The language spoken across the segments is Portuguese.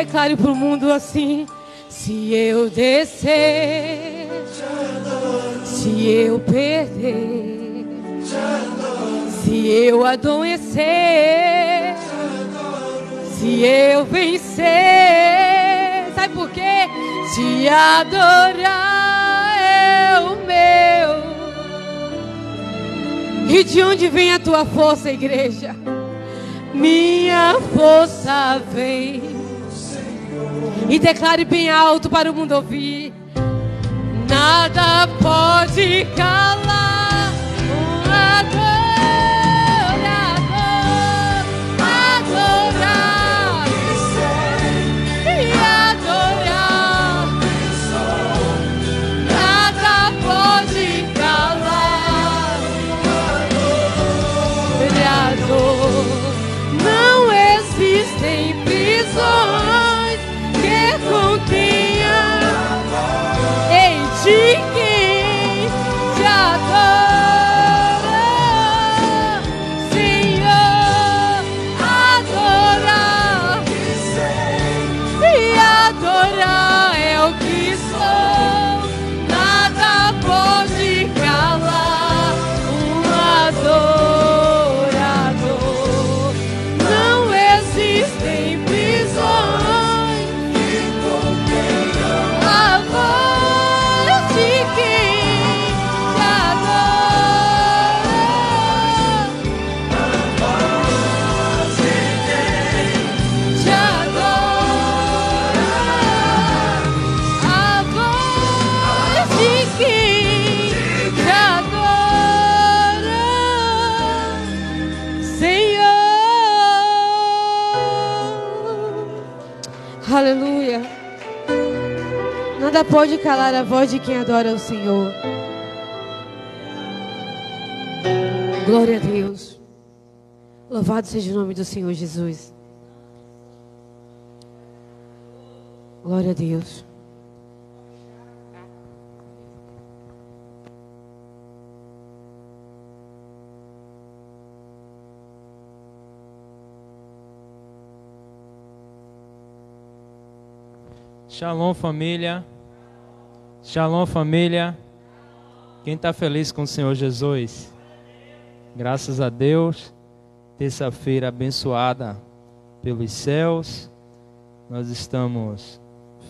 declare pro mundo assim: se eu descer, se eu perder, se eu adoecer, se eu vencer, sabe por quê? Se adorar é o meu. E de onde vem a tua força, igreja? Minha força vem. E declare bem alto para o mundo ouvir: nada pode calar um adorador. Adorar e adorar. Nada pode calar adorador. Não existem prisões que contenha em ti quem te adora, Senhor. Adorar e adorar é o que sou. Nada pode calar um adorador. Não existem prisões a voz de quem te adora, te adora, a voz de quem te adora, Senhor. Aleluia. Nada pode calar a voz de quem adora o Senhor. Glória a Deus. Louvado seja o nome do Senhor Jesus. Glória a Deus. Shalom, família. Shalom, família. Quem está feliz com o Senhor Jesus? Graças a Deus. Terça-feira abençoada pelos céus. Nós estamos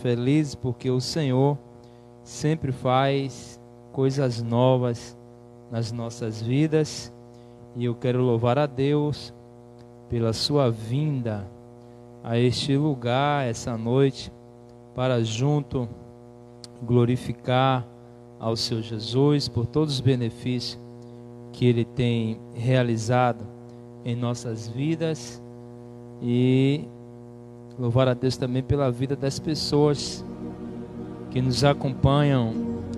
felizes porque o Senhor sempre faz coisas novas nas nossas vidas. E eu quero louvar a Deus pela sua vinda a este lugar, essa noite, para junto glorificar ao Senhor Jesus por todos os benefícios que Ele tem realizado em nossas vidas, e louvar a Deus também pela vida das pessoas que nos acompanham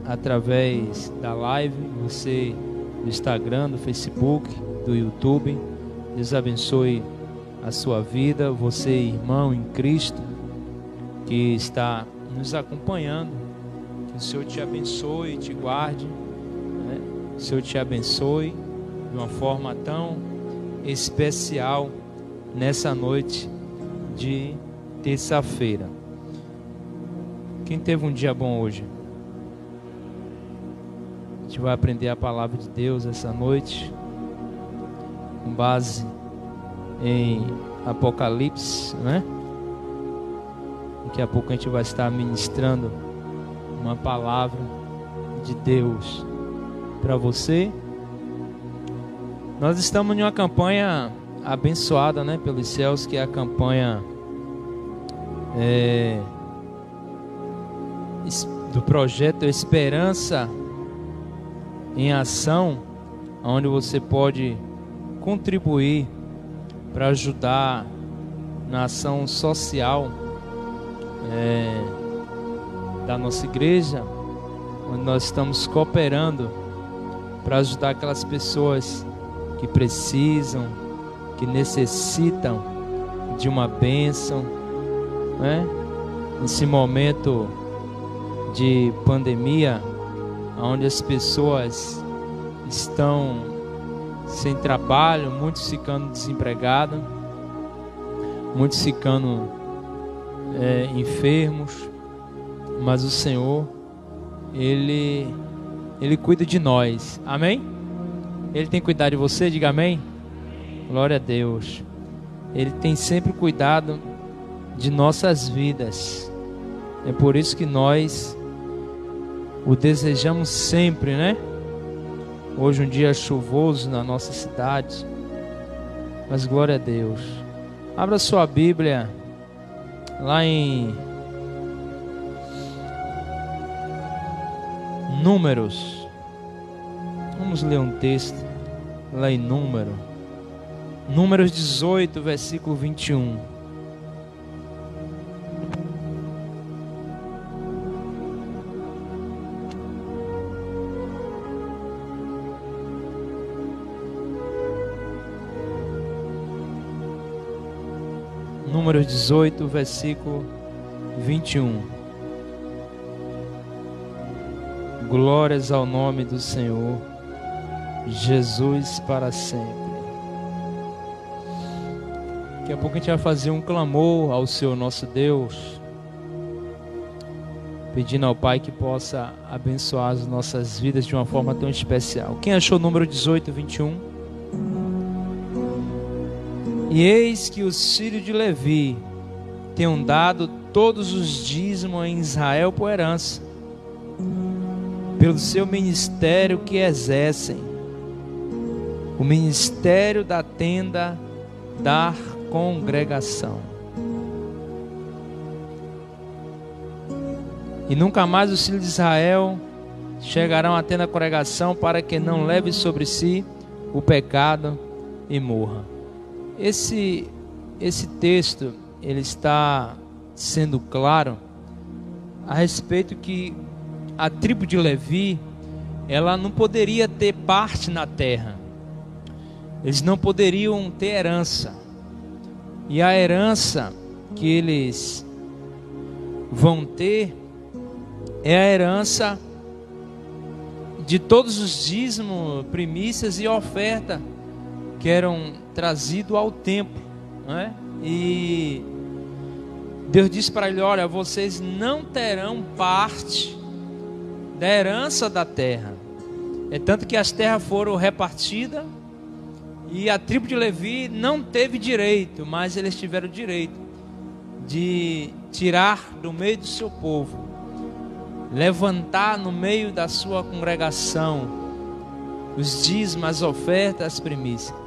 através da live, você do Instagram, do Facebook, do YouTube. Deus abençoe a sua vida, você, irmão em Cristo, que está nos acompanhando. Que o Senhor te abençoe e te guarde, né? O Senhor te abençoe de uma forma tão especial nessa noite de terça-feira. Quem teve um dia bom hoje? A gente vai aprender a palavra de Deus essa noite, com base em Apocalipse, né? Daqui a pouco a gente vai estar ministrando uma palavra de Deus para você. Nós estamos em uma campanha abençoada, né, pelos céus, que é a campanha do projeto Esperança em Ação, onde você pode contribuir para ajudar na ação social da nossa igreja, onde nós estamos cooperando para ajudar aquelas pessoas que precisam, que necessitam de uma bênção, né? Nesse momento de pandemia, onde as pessoas estão sem trabalho, muitos ficando desempregados, muitos ficando enfermos, mas o Senhor, Ele cuida de nós, amém? Ele tem cuidado de você, diga amém? Glória a Deus. Ele tem sempre cuidado de nossas vidas. É por isso que nós o desejamos sempre, né? Hoje um dia chuvoso na nossa cidade, mas glória a Deus. Abra sua Bíblia lá em Números. Vamos ler um texto lá em Números 18, versículo 21. Números 18, versículo 21. Glórias ao nome do Senhor Jesus para sempre. Daqui a pouco a gente vai fazer um clamor ao Senhor nosso Deus, pedindo ao Pai que possa abençoar as nossas vidas de uma forma tão especial. Quem achou o número 18, 21? E eis que os filhos de Levi tenham dado todos os dízimos em Israel por herança, pelo seu ministério que exercem, o ministério da tenda da congregação. E nunca mais os filhos de Israel chegarão à tenda da congregação, para que não leve sobre si o pecado e morra. Esse texto, ele está sendo claro a respeito que a tribo de Levi, ela não poderia ter parte na terra. Eles não poderiam ter herança. E a herança que eles vão ter é a herança de todos os dízimos, primícias e oferta que eram trazidos ao templo, né? E Deus disse para ele: olha, vocês não terão parte da herança da terra. É tanto que as terras foram repartidas e a tribo de Levi não teve direito, mas eles tiveram direito de tirar do meio do seu povo, levantar no meio da sua congregação os dízimos, as ofertas, as primícias.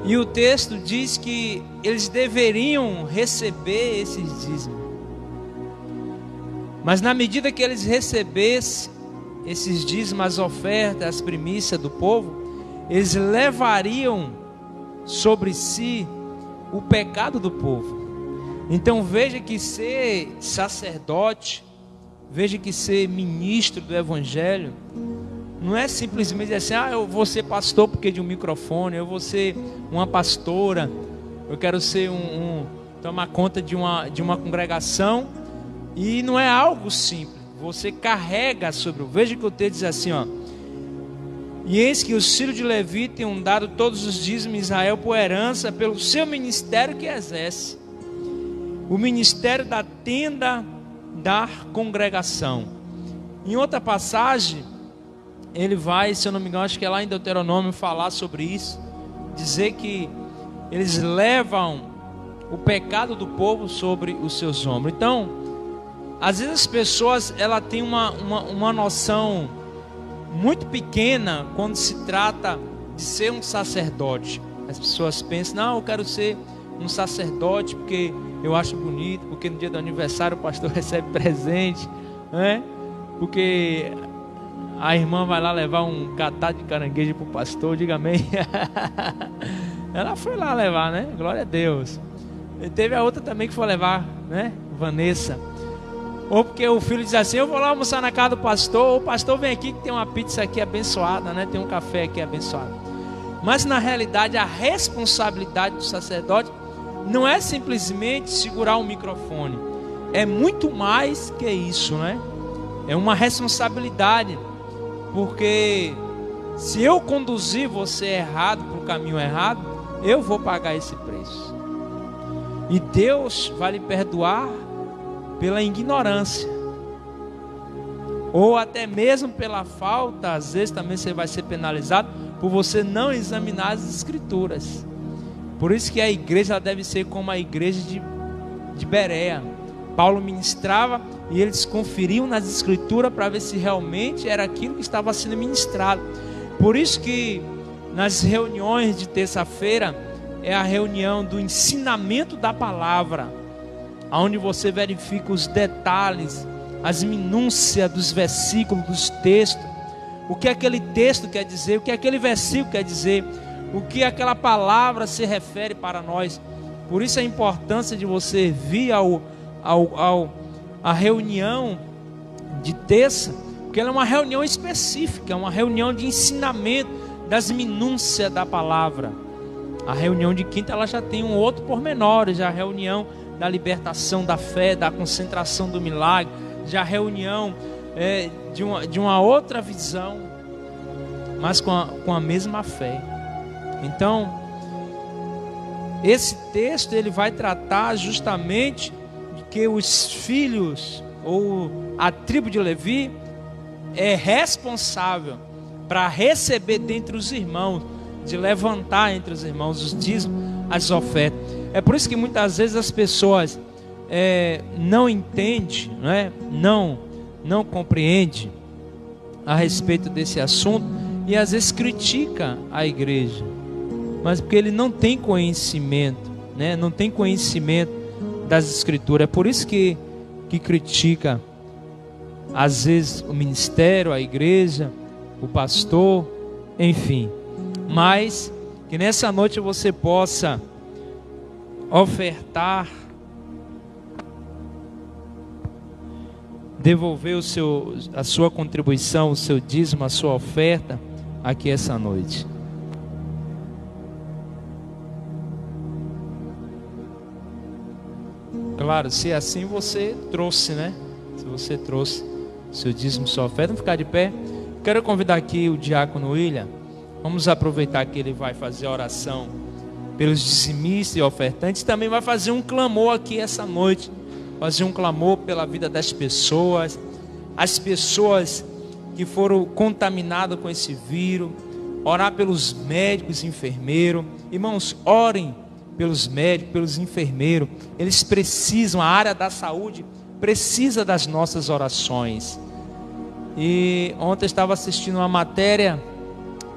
E o texto diz que eles deveriam receber esses dízimos. Mas na medida que eles recebessem esses dízimos, as ofertas, as primícias do povo, eles levariam sobre si o pecado do povo. Então veja que ser sacerdote, veja que ser ministro do evangelho, não é simplesmente dizer assim: eu vou ser pastor porque de um microfone, eu vou ser uma pastora, eu quero ser tomar conta de uma congregação. E não é algo simples. Você carrega sobre. Veja que o texto diz assim, ó: e eis que os filhos de Levi tenham dado todos os dízimos em Israel por herança, pelo seu ministério que exerce, o ministério da tenda da congregação. Em outra passagem, ele vai, se eu não me engano, acho que é lá em Deuteronômio, falar sobre isso, dizer que eles levam o pecado do povo sobre os seus ombros. Então, às vezes as pessoas, ela tem uma noção muito pequena quando se trata de ser um sacerdote. As pessoas pensam: não, eu quero ser um sacerdote porque eu acho bonito, porque no dia do aniversário o pastor recebe presente, né? Porque a irmã vai lá levar um catado de caranguejo para o pastor, diga amém. Ela foi lá levar, né? Glória a Deus. E teve a outra também que foi levar, né? Vanessa. Ou porque o filho diz assim: eu vou lá almoçar na casa do pastor, ou o pastor vem aqui que tem uma pizza aqui abençoada, né? Tem um café aqui abençoado. Mas na realidade a responsabilidade do sacerdote não é simplesmente segurar um microfone. É muito mais que isso, né? É uma responsabilidade. Porque se eu conduzir você errado para o caminho errado, eu vou pagar esse preço. E Deus vai lhe perdoar pela ignorância, ou até mesmo pela falta. Às vezes também você vai ser penalizado por você não examinar as Escrituras. Por isso que a igreja ela deve ser como a igreja de Bereia. Paulo ministrava e eles conferiam nas Escrituras para ver se realmente era aquilo que estava sendo ministrado. Por isso que nas reuniões de terça-feira é a reunião do ensinamento da palavra, onde você verifica os detalhes, as minúcias dos versículos, dos textos, o que aquele texto quer dizer, o que aquele versículo quer dizer, o que aquela palavra se refere para nós. Por isso a importância de você vir a reunião de terça, porque ela é uma reunião específica, é uma reunião de ensinamento das minúcias da palavra. A reunião de quinta ela já tem um outro pormenor, já a reunião da libertação da fé, da concentração do milagre, já a reunião de uma outra visão, mas com a mesma fé. Então, esse texto ele vai tratar justamente de que os filhos, ou a tribo de Levi, é responsável para receber dentre os irmãos, de levantar entre os irmãos os dízimos, as ofertas. É por isso que muitas vezes as pessoas não entendem, não compreendem a respeito desse assunto, e às vezes critica a igreja, mas porque ele não tem conhecimento, não tem conhecimento das Escrituras. É por isso que critica às vezes o ministério, a igreja, o pastor, enfim. Mas que nessa noite você possa ofertar, devolver a sua contribuição, o seu dízimo, a sua oferta aqui essa noite. Claro, se assim você trouxe, se você trouxe seu dízimo, sua oferta, vamos ficar de pé. Quero convidar aqui o diácono William. Vamos aproveitar que ele vai fazer a oração pelos dizimistas e ofertantes. Também vai fazer um clamor aqui essa noite. Fazer um clamor pela vida das pessoas. As pessoas que foram contaminadas com esse vírus. Orar pelos médicos e enfermeiros. Irmãos, orem pelos médicos, pelos enfermeiros. Eles precisam, a área da saúde precisa das nossas orações. E ontem eu estava assistindo uma matéria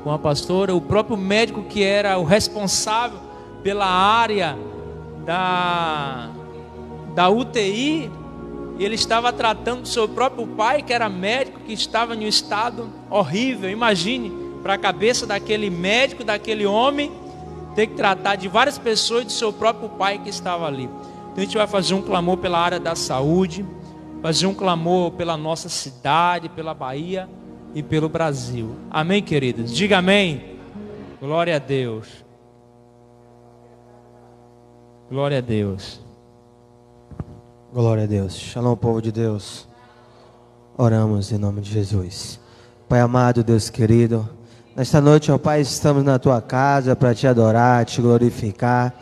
com a pastora, o próprio médico que era o responsável pela área da UTI, ele estava tratando do seu próprio pai, que era médico, que estava em um estado horrível. Imagine, para a cabeça daquele médico, daquele homem, ter que tratar de várias pessoas e do seu próprio pai que estava ali. Então a gente vai fazer um clamor pela área da saúde, fazer um clamor pela nossa cidade, pela Bahia e pelo Brasil. Amém, queridos? Diga amém. Glória a Deus. Glória a Deus. Glória a Deus. Shalom, povo de Deus. Oramos em nome de Jesus. Pai amado, Deus querido, nesta noite, ó Pai, estamos na Tua casa para Te adorar, Te glorificar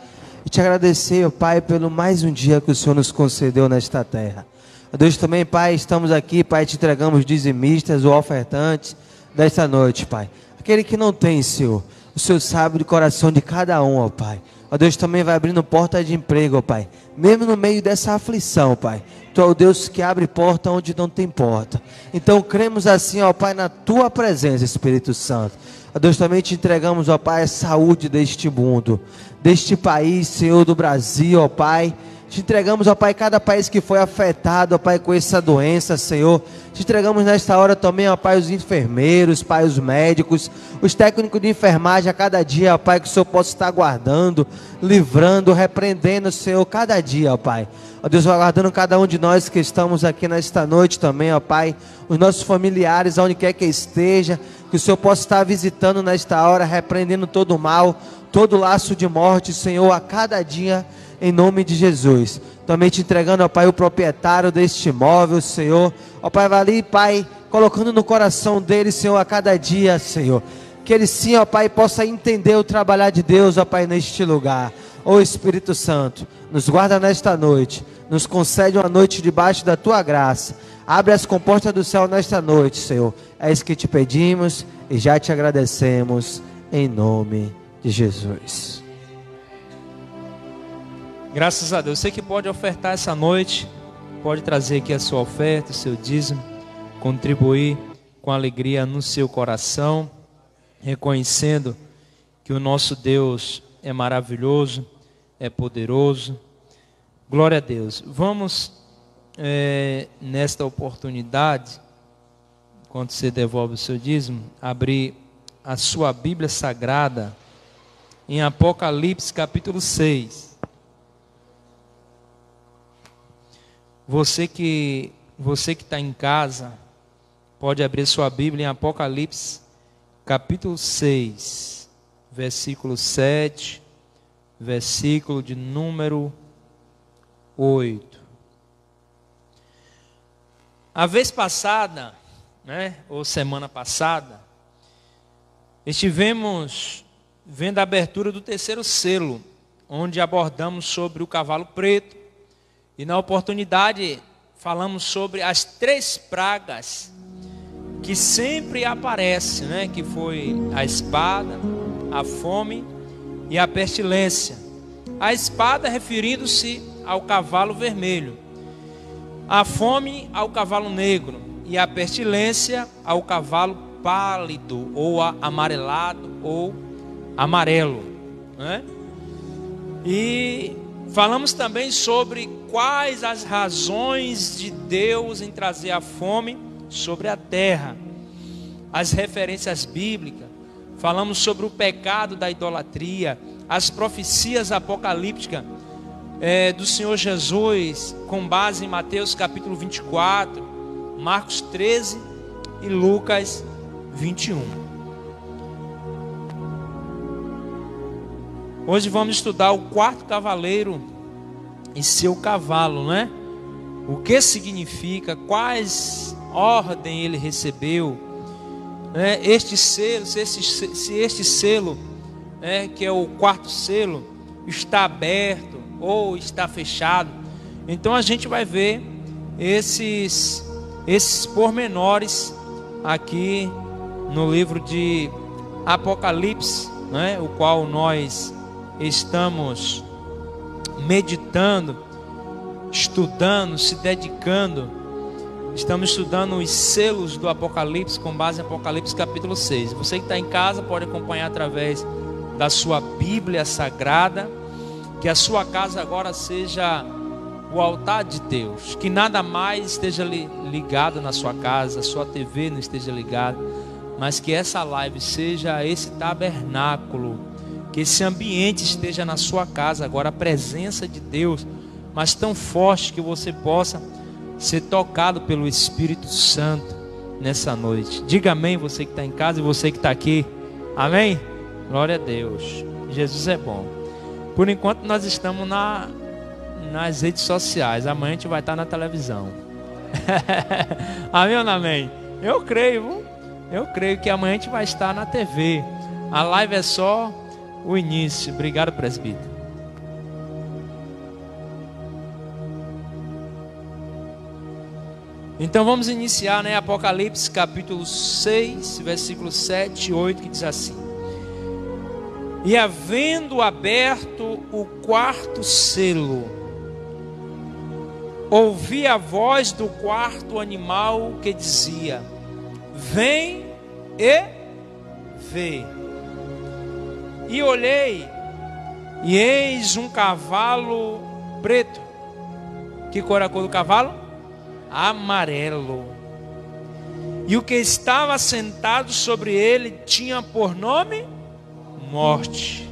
e Te agradecer, ó Pai, pelo mais um dia que o Senhor nos concedeu nesta terra. Ó Deus, também, Pai, estamos aqui, Pai, Te entregamos dizimistas ou ofertantes desta noite, Pai. Aquele que não tem, Senhor, o Senhor sabe do coração de cada um, ó Pai. Ó Deus, também vai abrindo porta de emprego, ó Pai, mesmo no meio dessa aflição, Pai. Tu é o Deus que abre porta onde não tem porta. Então cremos assim, ó Pai, na Tua presença, Espírito Santo. Ó Deus, também Te entregamos, ó Pai, a saúde deste mundo, deste país, Senhor, do Brasil, ó Pai. Te entregamos, ó Pai, cada país que foi afetado, ó Pai, com essa doença, Senhor. Te entregamos nesta hora também, ó Pai, os enfermeiros, Pai, os médicos, os técnicos de enfermagem a cada dia, ó Pai, que o Senhor possa estar guardando, livrando, repreendendo, Senhor, cada dia, ó Pai. Ó Deus, aguardando cada um de nós que estamos aqui nesta noite também, ó Pai, os nossos familiares, aonde quer que esteja, que o Senhor possa estar visitando nesta hora, repreendendo todo o mal, todo laço de morte, Senhor, a cada dia, em nome de Jesus. Também Te entregando, ó Pai, o proprietário deste imóvel, Senhor. Ó Pai, vai ali, Pai, colocando no coração dele, Senhor, a cada dia, Senhor. Que ele sim, ó Pai, possa entender o trabalhar de Deus, ó Pai, neste lugar. Ó Espírito Santo, nos guarda nesta noite, nos concede uma noite debaixo da tua graça. Abre as comportas do céu nesta noite, Senhor. É isso que te pedimos e já te agradecemos, em nome de Jesus. Graças a Deus. Você que pode ofertar essa noite, pode trazer aqui a sua oferta, o seu dízimo, contribuir com alegria no seu coração, reconhecendo que o nosso Deus é maravilhoso, é poderoso. Glória a Deus. Vamos, nesta oportunidade, quando você devolve o seu dízimo, abrir a sua Bíblia Sagrada em Apocalipse capítulo 6. Você que está em casa, pode abrir sua Bíblia em Apocalipse capítulo 6, versículo 7, versículo de número 8. A vez passada, ou semana passada, estivemos vendo a abertura do terceiro selo, onde abordamos sobre o cavalo preto, e na oportunidade falamos sobre as 3 pragas que sempre aparecem, que foi a espada, a fome e a pestilência. A espada referindo-se ao cavalo vermelho, a fome ao cavalo negro e a pestilência ao cavalo pálido ou amarelado ou amarelo, E falamos também sobre quais as razões de Deus em trazer a fome sobre a terra, as referências bíblicas. Falamos sobre o pecado da idolatria, as profecias apocalípticas do Senhor Jesus, com base em Mateus capítulo 24, Marcos 13 e Lucas 21. Hoje vamos estudar o 4º cavaleiro e seu cavalo, O que significa, quais ordem ele recebeu, este selo, se este selo, que é o 4º selo, está aberto ou está fechado. Então a gente vai ver esses pormenores aqui no livro de Apocalipse, o qual nós estamos meditando, estudando, se dedicando. Estamos estudando os selos do Apocalipse com base em Apocalipse capítulo 6. Você que está em casa pode acompanhar através da sua Bíblia Sagrada. Que a sua casa agora seja o altar de Deus, que nada mais esteja ligado na sua casa, a sua TV não esteja ligada, mas que essa live seja esse tabernáculo, que esse ambiente esteja na sua casa agora, a presença de Deus, mas tão forte que você possa ser tocado pelo Espírito Santo nessa noite. Diga amém, você que está em casa e você que está aqui, amém? Glória a Deus, Jesus é bom. Por enquanto nós estamos nas redes sociais. Amanhã a gente vai estar na televisão. Amém ou não amém? Eu creio que amanhã a gente vai estar na TV. A live é só o início. Obrigado, presbítero. Então vamos iniciar, Apocalipse capítulo 6, versículos 7 e 8, que diz assim: E havendo aberto o 4º selo, ouvi a voz do 4º animal que dizia: Vem e vê. E olhei, e eis um cavalo preto. Que cor é a cor do cavalo? Amarelo. E o que estava sentado sobre ele tinha por nome Morte.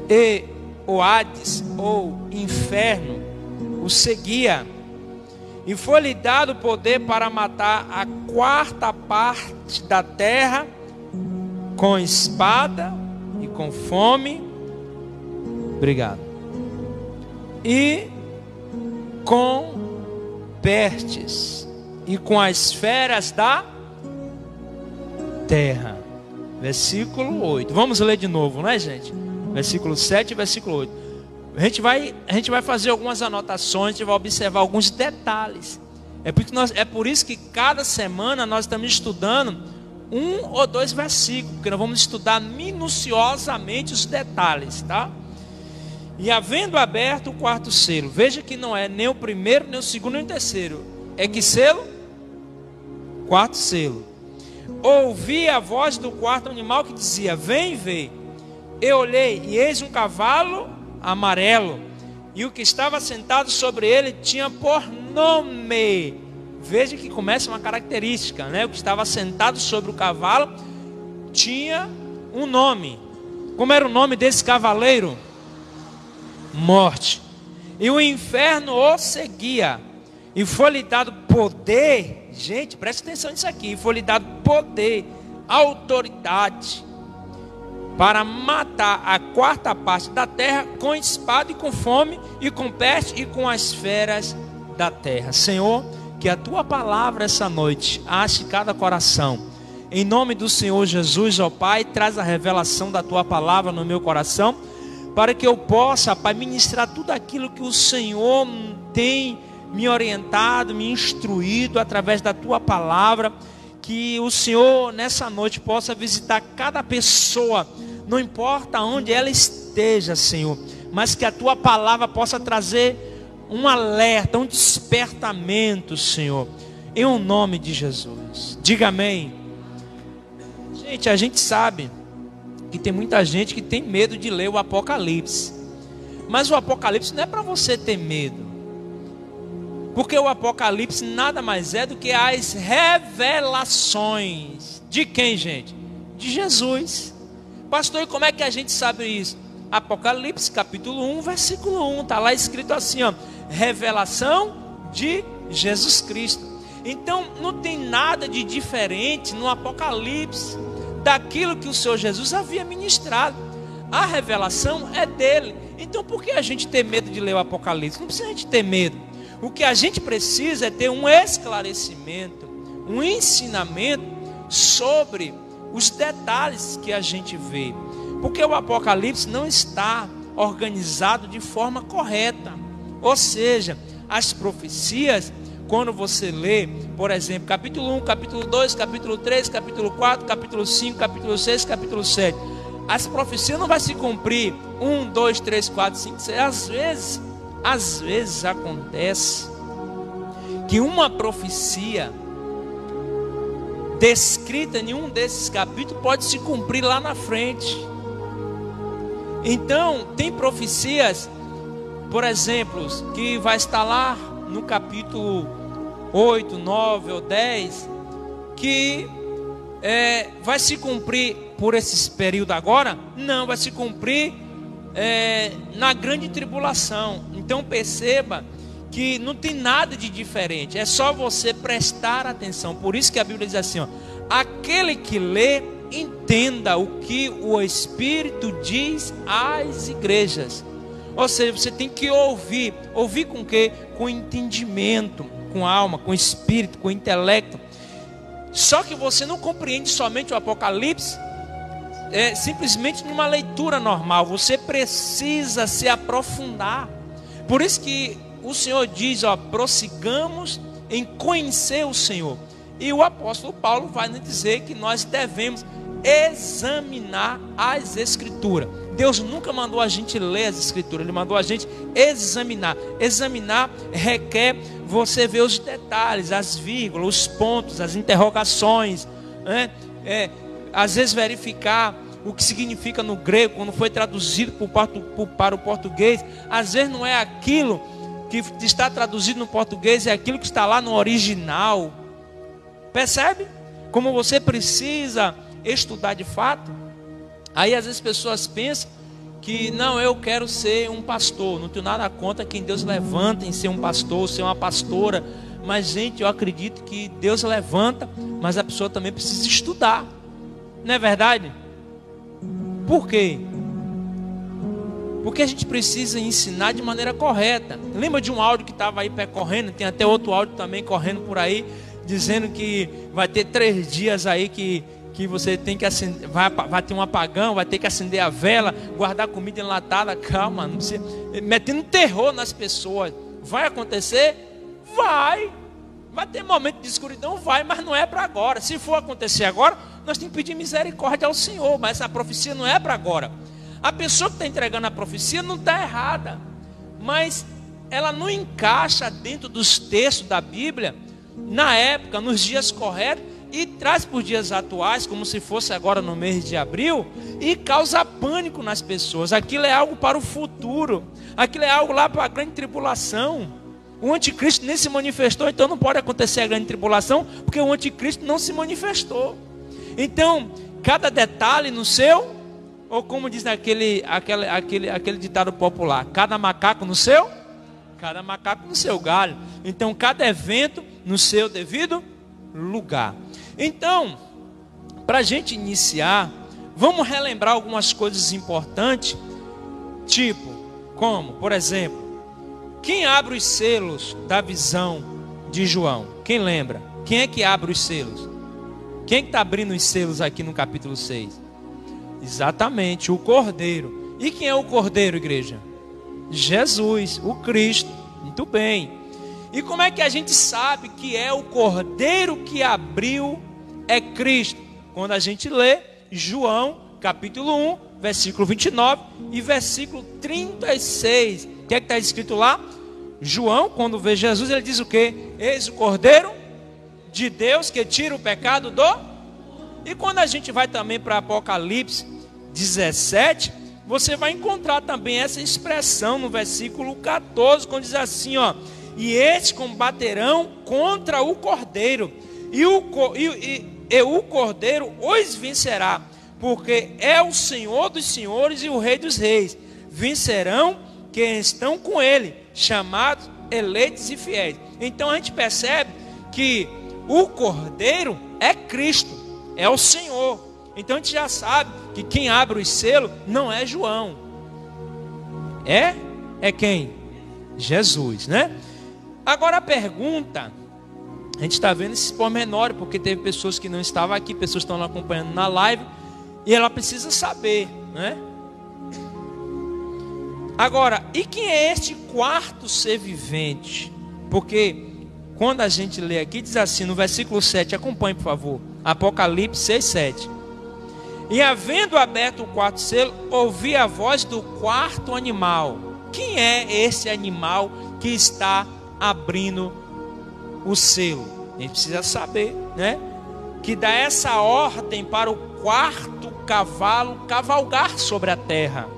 E o Hades, ou inferno, o seguia. E foi-lhe dado poder para matar a 4ª parte da terra com espada e com fome. Obrigado. E com pestes e com as feras da terra. Versículo 8. Vamos ler de novo, gente? Versículo 7 e versículo 8. A gente vai fazer algumas anotações, a gente vai observar alguns detalhes. É por isso que cada semana nós estamos estudando 1 ou 2 versículos, porque nós vamos estudar minuciosamente os detalhes, tá? E havendo aberto o 4º selo, veja que não é nem o primeiro, nem o segundo, nem o terceiro. É que selo? 4º selo. Ouvi a voz do 4º animal que dizia: vem ver. Eu olhei e eis um cavalo amarelo, e o que estava sentado sobre ele tinha por nome. Veja que começa uma característica, né? O que estava sentado sobre o cavalo tinha um nome. Como era o nome desse cavaleiro? Morte. E o inferno o seguia, e foi-lhe dado poder. Gente, presta atenção nisso aqui. Foi-lhe dado poder, autoridade, para matar a 4ª parte da terra com espada e com fome e com peste e com as feras da terra. Senhor, que a tua palavra essa noite ache cada coração. Em nome do Senhor Jesus, ó Pai, traz a revelação da tua palavra no meu coração, para que eu possa, Pai, ministrar tudo aquilo que o Senhor tem me orientado, me instruído através da tua palavra. Que o Senhor nessa noite possa visitar cada pessoa, não importa onde ela esteja, Senhor, mas que a tua palavra possa trazer um alerta, um despertamento, Senhor, em o nome de Jesus. Diga amém. Gente, a gente sabe que tem muita gente que tem medo de ler o Apocalipse, mas o Apocalipse não é para você ter medo, porque o Apocalipse nada mais é do que as revelações de quem, gente? De Jesus. Pastor, e como é que a gente sabe isso? Apocalipse capítulo 1, versículo 1, está lá escrito assim, ó: revelação de Jesus Cristo. Então não tem nada de diferente no Apocalipse daquilo que o Senhor Jesus havia ministrado. A revelação é dele. Então por que a gente tem medo de ler o Apocalipse? Não precisa a gente ter medo. O que a gente precisa é ter um esclarecimento, um ensinamento sobre os detalhes que a gente vê. Porque o Apocalipse não está organizado de forma correta. Ou seja, as profecias, quando você lê, por exemplo, capítulo 1, capítulo 2, capítulo 3, capítulo 4, capítulo 5, capítulo 6, capítulo 7, as profecias não vai se cumprir 1, 2, 3, 4, 5, 6. Às vezes acontece que uma profecia descrita em um desses capítulos pode se cumprir lá na frente. Então, tem profecias, por exemplo, que vai estar lá no capítulo 8, 9 ou 10, que vai se cumprir por esse período agora? Não, vai se cumprir na grande tribulação. Então perceba que não tem nada de diferente, é só você prestar atenção. Por isso que a Bíblia diz assim, ó: aquele que lê, entenda o que o Espírito diz às igrejas. Ou seja, você tem que ouvir com quê? Com entendimento, com alma, com espírito, com intelecto. Só que você não compreende somente o Apocalipse simplesmente numa leitura normal. Você precisa se aprofundar. Por isso que o Senhor diz, ó: prossigamos em conhecer o Senhor. E o apóstolo Paulo vai nos dizer que nós devemos examinar as Escrituras. Deus nunca mandou a gente ler as Escrituras, Ele mandou a gente examinar. Examinar requer você ver os detalhes, as vírgulas, os pontos, as interrogações, né? Às vezes verificar o que significa no grego, quando foi traduzido para o português. Às vezes não é aquilo que está traduzido no português, é aquilo que está lá no original. Percebe? Como você precisa estudar de fato. Aí às vezes pessoas pensam que não, eu quero ser um pastor. Não tenho nada contra quem Deus levanta em ser um pastor, ser uma pastora. Mas gente, eu acredito que Deus levanta, mas a pessoa também precisa estudar. Não é verdade? Por quê? Porque a gente precisa ensinar de maneira correta. Lembra de um áudio que estava aí percorrendo? Tem até outro áudio também correndo por aí, dizendo que vai ter 3 dias aí que que você tem que acender, vai ter um apagão, vai ter que acender a vela, guardar comida enlatada. Calma, não precisa, metendo terror nas pessoas. Vai acontecer? Vai ter momento de escuridão? Vai, mas não é para agora. Se for acontecer agora, nós temos que pedir misericórdia ao Senhor, mas essa profecia não é para agora. A pessoa que está entregando a profecia não está errada, mas ela não encaixa dentro dos textos da Bíblia, na época, nos dias corretos, e traz para os dias atuais, como se fosse agora no mês de abril, e causa pânico nas pessoas. Aquilo é algo para o futuro, aquilo é algo lá para a grande tribulação. O anticristo nem se manifestou, então não pode acontecer a grande tribulação, porque o anticristo não se manifestou. Então, cada detalhe no seu, ou como diz aquele ditado popular, cada macaco no seu galho. Então, cada evento no seu devido lugar. Então, para a gente iniciar, vamos relembrar algumas coisas importantes, tipo, como, por exemplo, quem abre os selos da visão de João? Quem lembra? Quem é que abre os selos? Quem está abrindo os selos aqui no capítulo 6? Exatamente, o Cordeiro. E quem é o Cordeiro, igreja? Jesus, o Cristo. Muito bem. E como é que a gente sabe que é o Cordeiro que abriu é Cristo? Quando a gente lê João, capítulo 1, versículo 29 e versículo 36. O que é que está escrito lá? João, quando vê Jesus, ele diz o quê? Eis o Cordeiro de Deus que tira o pecado do... E quando a gente vai também para Apocalipse 17, você vai encontrar também essa expressão no versículo 14, quando diz assim, ó: e estes combaterão contra o Cordeiro, e o Cordeiro os vencerá, porque é o Senhor dos senhores e o Rei dos reis. Vencerão quem estão com ele, chamados, eleitos e fiéis. Então a gente percebe que o Cordeiro é Cristo, é o Senhor. Então a gente já sabe que quem abre os selos não é João, é quem? Jesus, né? Agora a pergunta, a gente está vendo esses pormenores, porque teve pessoas que não estavam aqui, pessoas que estão acompanhando na live, e ela precisa saber, né? Agora, e quem é este quarto ser vivente? Porque quando a gente lê aqui, diz assim, no versículo 7, acompanhe por favor, Apocalipse 6, 7. E havendo aberto o quarto selo, ouvi a voz do quarto animal. Quem é esse animal que está abrindo o selo? A gente precisa saber, né? Que dá essa ordem para o quarto cavalo cavalgar sobre a terra.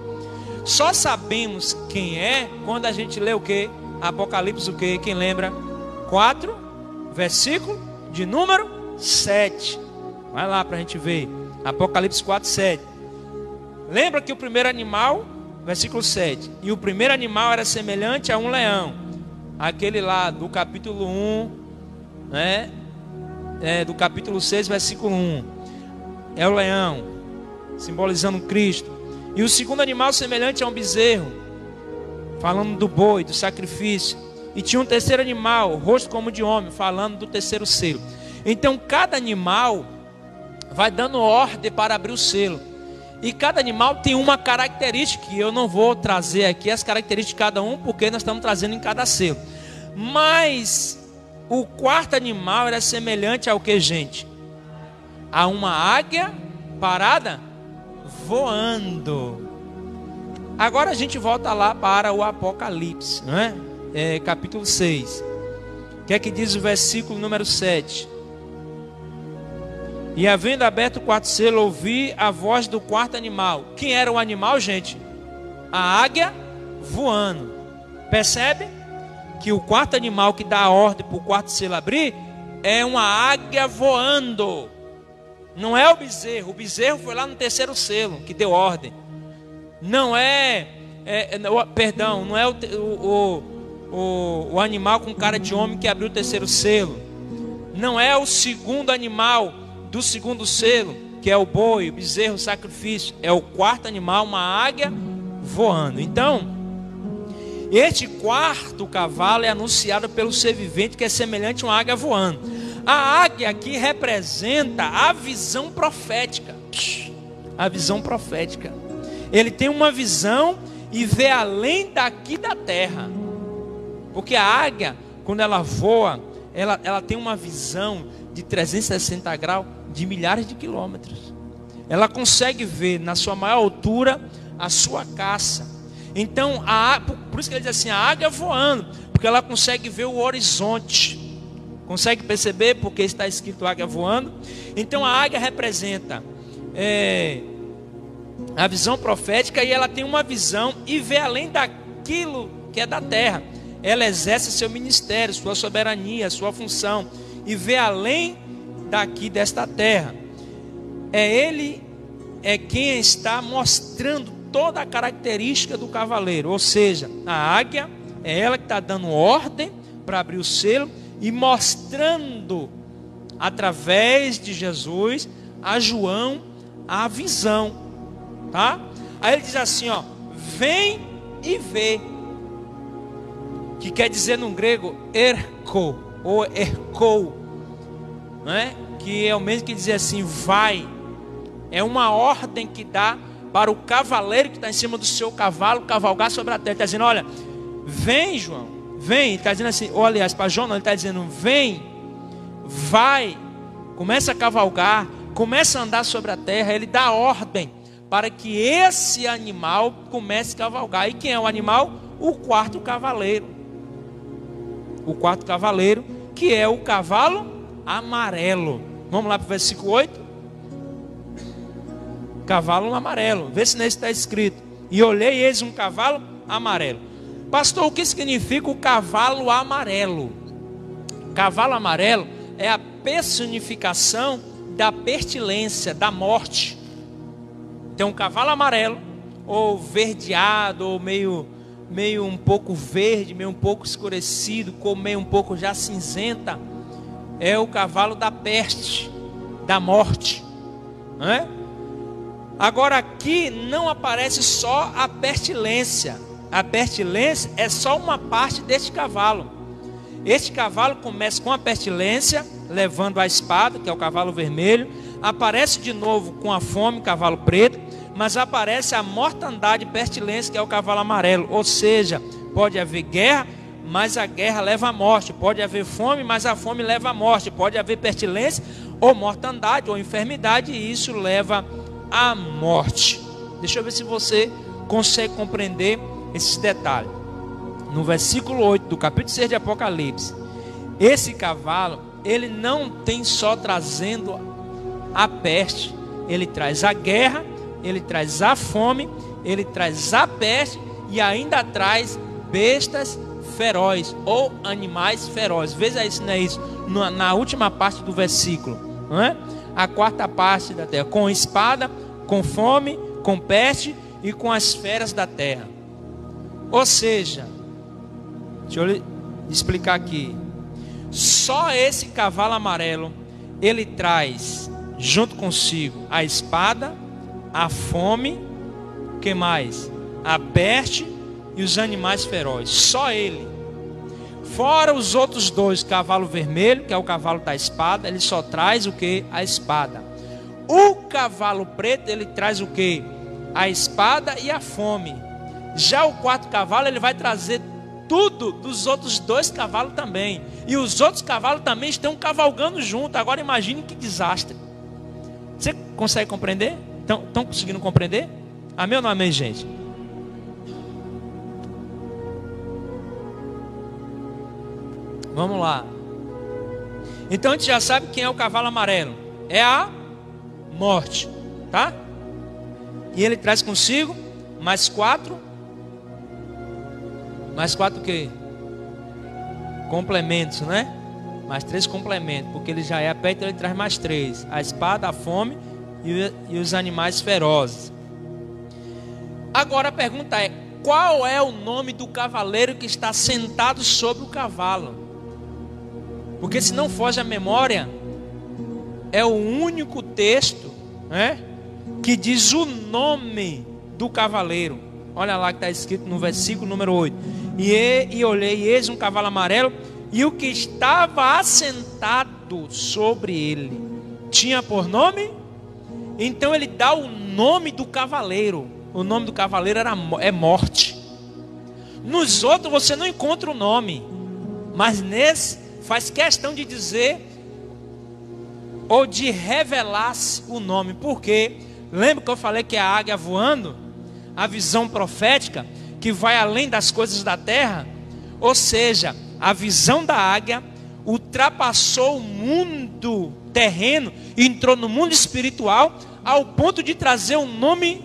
Só sabemos quem é quando a gente lê o que? Apocalipse o que? Quem lembra? 4, versículo de número 7. Vai lá para a gente ver. Apocalipse 4, 7. Lembra que o primeiro animal, versículo 7. E o primeiro animal era semelhante a um leão. Aquele lá do capítulo 1, né? Do capítulo 6, versículo 1. É o leão, simbolizando Cristo. E o segundo animal semelhante a um bezerro, falando do boi, do sacrifício. E tinha um terceiro animal, rosto como de homem, falando do terceiro selo. Então cada animal vai dando ordem para abrir o selo. E cada animal tem uma característica, que eu não vou trazer aqui as características de cada um, porque nós estamos trazendo em cada selo. Mas o quarto animal era semelhante ao que, gente? A uma águia parada voando. Agora a gente volta lá para o Apocalipse, não é? Capítulo 6. O que é que diz o versículo número 7? E havendo aberto o quarto selo, ouvi a voz do quarto animal. Quem era o animal, gente? A águia voando. Percebe? Que o quarto animal que dá a ordem para o quarto selo abrir é uma águia voando. Não é o bezerro. O bezerro foi lá no terceiro selo que deu ordem. Não é o animal com cara de homem que abriu o terceiro selo. Não é o segundo animal do segundo selo, que é o boi, o bezerro, o sacrifício. É o quarto animal, uma águia voando. Então, este quarto cavalo é anunciado pelo ser vivente, que é semelhante a uma águia voando. A águia aqui representa a visão profética. A visão profética. Ele tem uma visão e vê além daqui da terra. Porque a águia, quando ela voa, ela tem uma visão de 360 graus de milhares de quilômetros. Ela consegue ver na sua maior altura a sua caça. Então, por isso que ele diz assim, a águia voando, porque ela consegue ver o horizonte. Consegue perceber porque está escrito águia voando? Então a águia representa a visão profética, e ela tem uma visão e vê além daquilo que é da terra. Ela exerce seu ministério, sua soberania, sua função, e vê além daqui desta terra. Ele é quem está mostrando toda a característica do cavaleiro, ou seja, a águia é ela que está dando ordem para abrir o selo e mostrando através de Jesus a João a visão, tá? Aí ele diz assim, ó, vem e vê, que quer dizer no grego erko ou erkou, né? Que é o mesmo que dizer assim, vai. É uma ordem que dá para o cavaleiro que está em cima do seu cavalo cavalgar sobre a terra. Ele está dizendo, olha, vem João, vem. Ele está dizendo assim, ou aliás, para João, ele está dizendo, vem, vai, começa a cavalgar, começa a andar sobre a terra. Ele dá ordem para que esse animal comece a cavalgar. E quem é o animal? O quarto cavaleiro. O quarto cavaleiro, que é o cavalo amarelo. Vamos lá para o versículo 8. Cavalo amarelo. Vê se nesse está escrito. E olhei, eis um cavalo amarelo. Pastor, o que significa o cavalo amarelo? Cavalo amarelo é a personificação da pestilência, da morte. Então, o cavalo amarelo, ou verdeado, ou meio um pouco verde, meio um pouco escurecido, com meio um pouco já cinzenta, é o cavalo da peste, da morte, não é? Agora aqui não aparece só a pestilência. A pestilência é só uma parte deste cavalo. Este cavalo começa com a pestilência, levando a espada, que é o cavalo vermelho. Aparece de novo com a fome, cavalo preto. Mas aparece a mortandade, pestilência, que é o cavalo amarelo. Ou seja, pode haver guerra, mas a guerra leva à morte. Pode haver fome, mas a fome leva à morte. Pode haver pestilência, ou mortandade, ou enfermidade, e isso leva à morte. Deixa eu ver se você consegue compreender esses detalhes. No versículo 8 do capítulo 6 de Apocalipse, esse cavalo, ele não tem só trazendo a peste, ele traz a guerra, ele traz a fome, ele traz a peste e ainda traz bestas ferozes ou animais ferozes. Veja isso, não é isso? Na última parte do versículo, não é? A quarta parte da terra, com espada, com fome, com peste e com as feras da terra. Ou seja, deixa eu explicar aqui. Só esse cavalo amarelo, ele traz junto consigo a espada, a fome, o que mais? A peste e os animais ferozes. Só ele. Fora os outros dois, cavalo vermelho, que é o cavalo da espada, ele só traz o que? A espada. O cavalo preto, ele traz o que? A espada e a fome. Já o quarto cavalo, ele vai trazer tudo dos outros dois cavalos também. E os outros cavalos também estão cavalgando junto. Agora imagine que desastre. Você consegue compreender? Estão conseguindo compreender? Amém ou não amém, gente? Vamos lá. Então a gente já sabe quem é o cavalo amarelo. É a morte, tá? E ele traz consigo mais quatro o quê? Complementos, né? Mais 3 complementos, porque ele já é a peste, então ele traz mais 3: a espada, a fome e os animais ferozes. Agora a pergunta é: qual é o nome do cavaleiro que está sentado sobre o cavalo? Porque se não foge a memória, é o único texto, né, que diz o nome do cavaleiro. Olha lá que está escrito no versículo número 8. E olhei, e eis um cavalo amarelo, e o que estava assentado montado sobre ele tinha por nome? Então ele dá o nome do cavaleiro. O nome do cavaleiro é morte. Nos outros você não encontra o nome, mas nesse faz questão de dizer ou de revelar-se o nome. Porque lembra que eu falei que a águia voando, a visão profética que vai além das coisas da terra? Ou seja, a visão da águia ultrapassou o mundo terreno e entrou no mundo espiritual, ao ponto de trazer o nome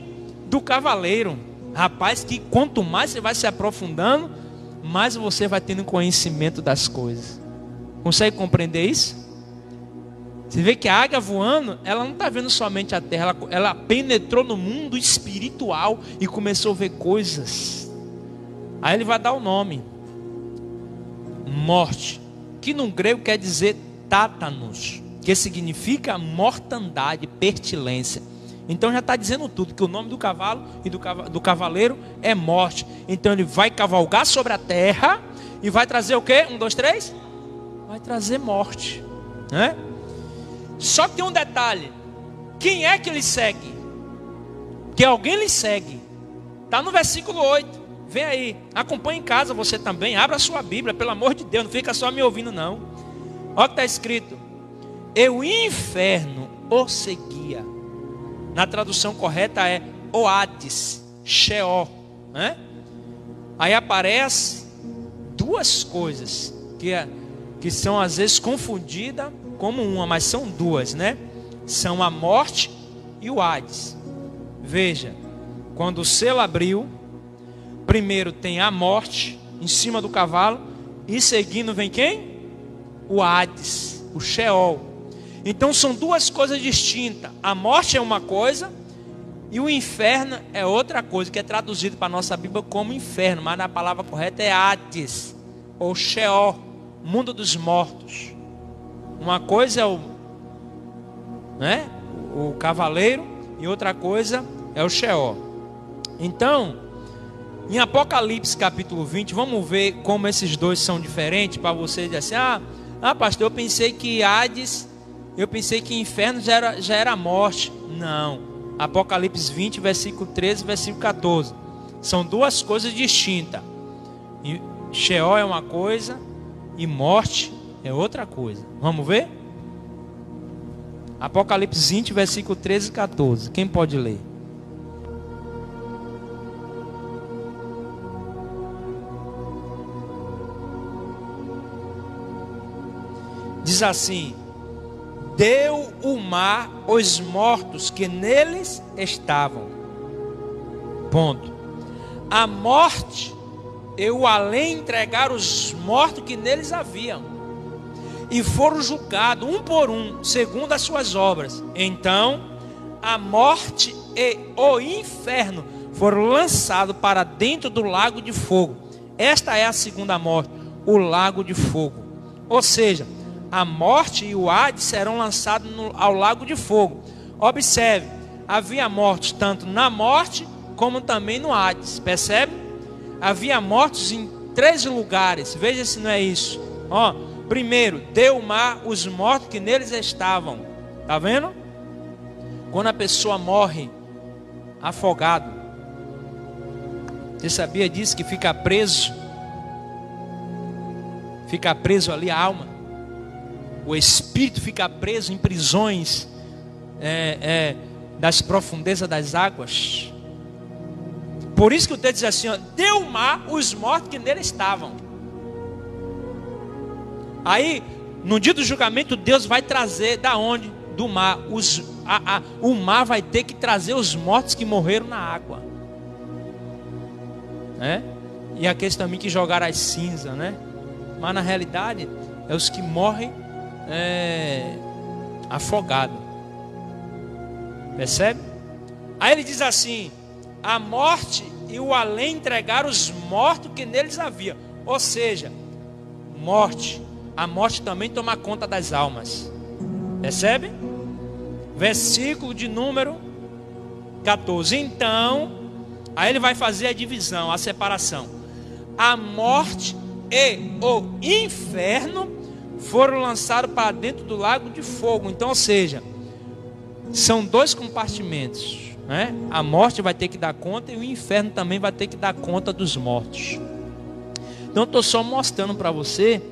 do cavaleiro. Rapaz, que quanto mais você vai se aprofundando, mais você vai tendo conhecimento das coisas. Consegue compreender isso? Você vê que a águia voando, ela não está vendo somente a terra, ela penetrou no mundo espiritual e começou a ver coisas. Aí ele vai dar o nome: morte, que no grego quer dizer tátanos, que significa mortandade, pestilência. Então já está dizendo tudo, que o nome do cavalo e do cavaleiro é morte. Então ele vai cavalgar sobre a terra e vai trazer o quê? 1, 2, 3? Vai trazer morte, né? Só que tem um detalhe: quem é que ele segue? Que alguém lhe segue. Está no versículo 8. Vem aí, acompanhe em casa você também. Abra a sua Bíblia, pelo amor de Deus, não fica só me ouvindo não. Olha o que está escrito: e o inferno o seguia. Na tradução correta é o Hades, Sheol, né? Aí aparece duas coisas que são às vezes confundidas como uma, mas são duas, né? São a morte e o Hades. Veja, quando o selo abriu, primeiro tem a morte em cima do cavalo, e seguindo vem quem? O Hades, o Sheol. Então são duas coisas distintas. A morte é uma coisa e o inferno é outra coisa, que é traduzido para a nossa Bíblia como inferno, mas a palavra correta é Hades, ou Sheol, mundo dos mortos. Uma coisa é o cavaleiro e outra coisa é o Sheol. Então, em Apocalipse capítulo 20, vamos ver como esses dois são diferentes, para você dizer assim: pastor, eu pensei que Hades, eu pensei que inferno já era a morte. Não. Apocalipse 20, versículo 13, versículo 14. São duas coisas distintas. Sheol é uma coisa e morte é outra coisa. Vamos ver? Apocalipse 20, versículo 13 e 14. Quem pode ler? Diz assim: deu o mar os mortos que neles estavam. Ponto. A morte e o além entregaram os mortos que neles haviam, e foram julgados um por um, segundo as suas obras. Então a morte e o inferno foram lançados para dentro do lago de fogo. Esta é a segunda morte, o lago de fogo. Ou seja, a morte e o Hades serão lançados ao lago de fogo. Observe, havia mortes tanto na morte como também no Hades. Percebe? Havia mortos em 3 lugares. Veja se não é isso. Primeiro, deu o mar os mortos que neles estavam. Está vendo? Quando a pessoa morre afogado, você sabia disso, que fica preso ali a alma? O espírito fica preso em prisões das profundezas das águas. Por isso que o texto diz assim: deu o mar os mortos que nele estavam. Aí, no dia do julgamento, Deus vai trazer da onde? Do mar. O mar vai ter que trazer os mortos que morreram na água, né? E aqueles também que jogaram as cinzas, né? Mas na realidade é os que morrem afogado. Percebe? Aí ele diz assim: a morte e o além entregaram os mortos que neles havia. Ou seja, a morte também toma conta das almas. Percebe? Versículo de número 14. Então, aí ele vai fazer a divisão, a separação. A morte e o inferno foram lançados para dentro do lago de fogo. Então, ou seja, são dois compartimentos, né? A morte vai ter que dar conta e o inferno também vai ter que dar conta dos mortos. Então, estou só mostrando para você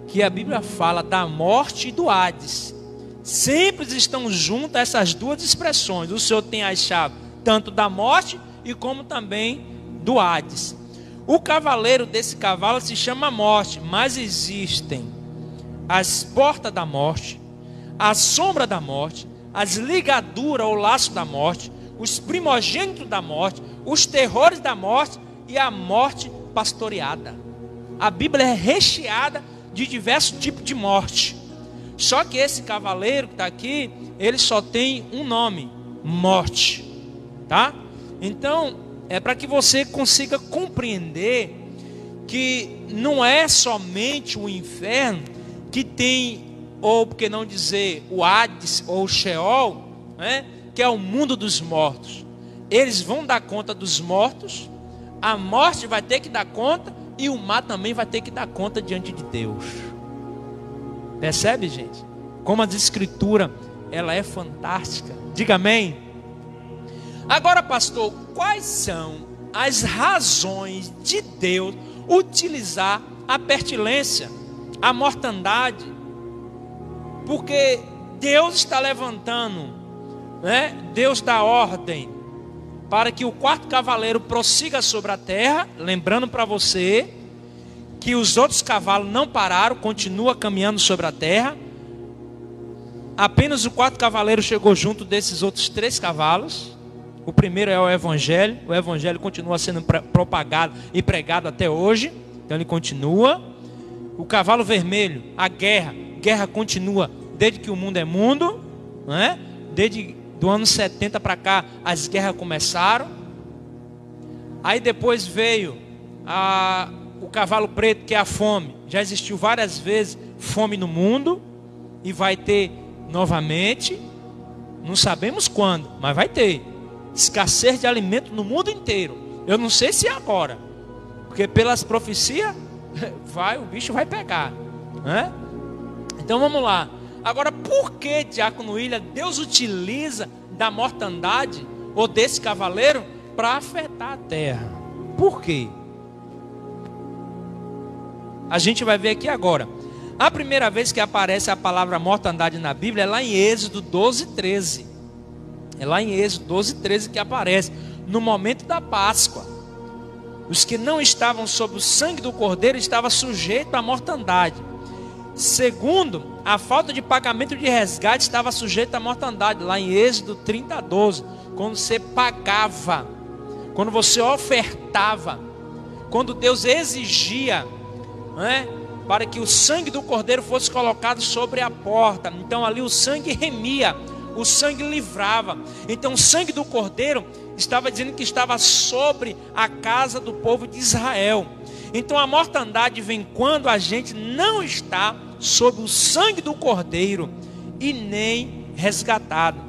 que a Bíblia fala da morte e do Hades. Sempre estão juntas essas duas expressões. O Senhor tem a chave tanto da morte e como também do Hades. O cavaleiro desse cavalo se chama morte, mas existem as portas da morte, a sombra da morte, as ligaduras ou laço da morte, os primogênitos da morte, os terrores da morte e a morte pastoreada. A Bíblia é recheada de diversos tipos de morte. Só que esse cavaleiro que está aqui, ele só tem um nome: morte. Tá? Então, é para que você consiga compreender que não é somente o inferno que tem, ou por que não dizer o Hades ou o Sheol, né, que é o mundo dos mortos. Eles vão dar conta dos mortos, a morte vai ter que dar conta e o mar também vai ter que dar conta diante de Deus. Percebe, gente? Como a escritura, ela é fantástica. Diga amém. Agora, pastor, quais são as razões de Deus utilizar a pestilência, a mortandade? Porque Deus está levantando, né? Deus dá ordem para que o quarto cavaleiro prossiga sobre a terra, lembrando para você que os outros cavalos não pararam, continuam caminhando sobre a terra. Apenas o quarto cavaleiro chegou junto desses outros 3 cavalos. O primeiro é o Evangelho continua sendo propagado e pregado até hoje, então ele continua. O cavalo vermelho, a guerra continua desde que o mundo é mundo, né? Desde do ano 70 para cá as guerras começaram. Aí depois veio o cavalo preto, que é a fome. Já existiu várias vezes fome no mundo e vai ter novamente, não sabemos quando, mas vai ter escassez de alimento no mundo inteiro. Eu não sei se é agora, porque pelas profecias o bicho vai pegar, né? Então vamos lá. Agora, por que, diácono William, Deus utiliza da mortandade ou desse cavaleiro para afetar a terra? Por quê? A gente vai ver aqui agora. A primeira vez que aparece a palavra mortandade na Bíblia é lá em Êxodo 12:13. É lá em Êxodo 12:13 que aparece, no momento da Páscoa. Os que não estavam sob o sangue do cordeiro estavam sujeitos à mortandade. Segundo, a falta de pagamento de resgate estava sujeita à mortandade. Lá em Êxodo 30:12, quando você pagava, quando você ofertava, quando Deus exigia, né, para que o sangue do cordeiro fosse colocado sobre a porta. Então ali o sangue remia, o sangue livrava. Então o sangue do cordeiro estava dizendo que estava sobre a casa do povo de Israel. Então a mortandade vem quando a gente não está sob o sangue do cordeiro e nem resgatado.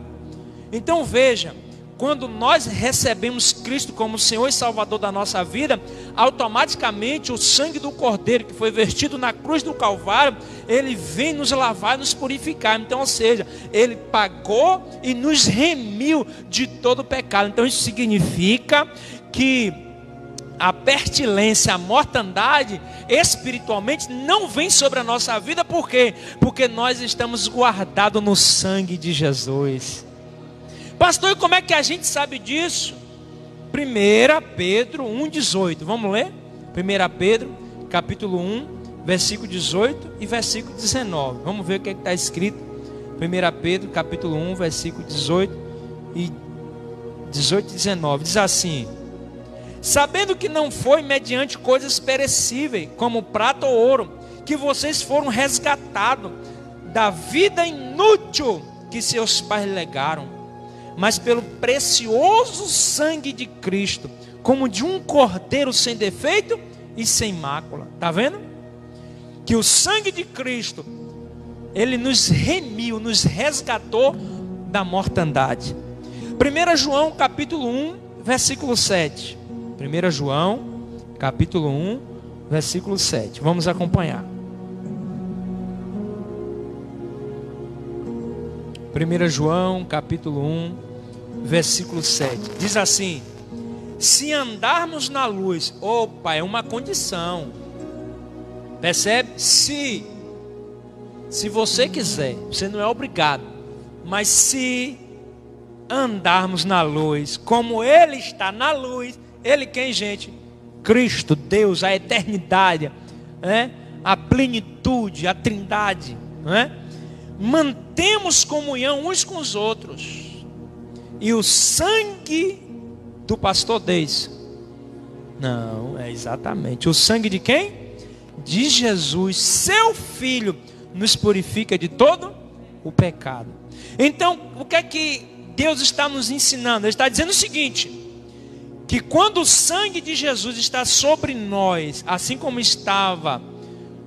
Então veja, quando nós recebemos Cristo como Senhor e Salvador da nossa vida, automaticamente o sangue do cordeiro que foi vertido na cruz do Calvário, ele vem nos lavar e nos purificar. Então, ou seja, ele pagou e nos remiu de todo o pecado. Então isso significa que a pestilência, a mortandade, espiritualmente não vem sobre a nossa vida. Por quê? Porque nós estamos guardados no sangue de Jesus. Pastor, e como é que a gente sabe disso? 1 Pedro 1,18. Vamos ler? 1 Pedro, capítulo 1, versículo 18 e versículo 19. Vamos ver o que está escrito. 1 Pedro, capítulo 1, versículo 18 e 19. Diz assim: sabendo que não foi mediante coisas perecíveis, como prata ou ouro, que vocês foram resgatados da vida inútil que seus pais legaram, mas pelo precioso sangue de Cristo, como de um cordeiro sem defeito e sem mácula. Está vendo? Que o sangue de Cristo, ele nos remiu, nos resgatou da mortandade. 1 João capítulo 1, versículo 7. 1 João capítulo 1, versículo 7. Vamos acompanhar. 1 João, capítulo 1, versículo 7. Diz assim: se andarmos na luz, opa, é uma condição. Percebe? Se você quiser, você não é obrigado. Mas se andarmos na luz, como Ele está na luz, Ele quem, gente? Cristo, Deus, a eternidade, né? A plenitude, a trindade, né? Mantemos comunhão uns com os outros, e o sangue do pastor diz, não, é exatamente, o sangue de quem? De Jesus, seu Filho, nos purifica de todo o pecado. Então, o que é que Deus está nos ensinando? Ele está dizendo o seguinte, que quando o sangue de Jesus está sobre nós, assim como estava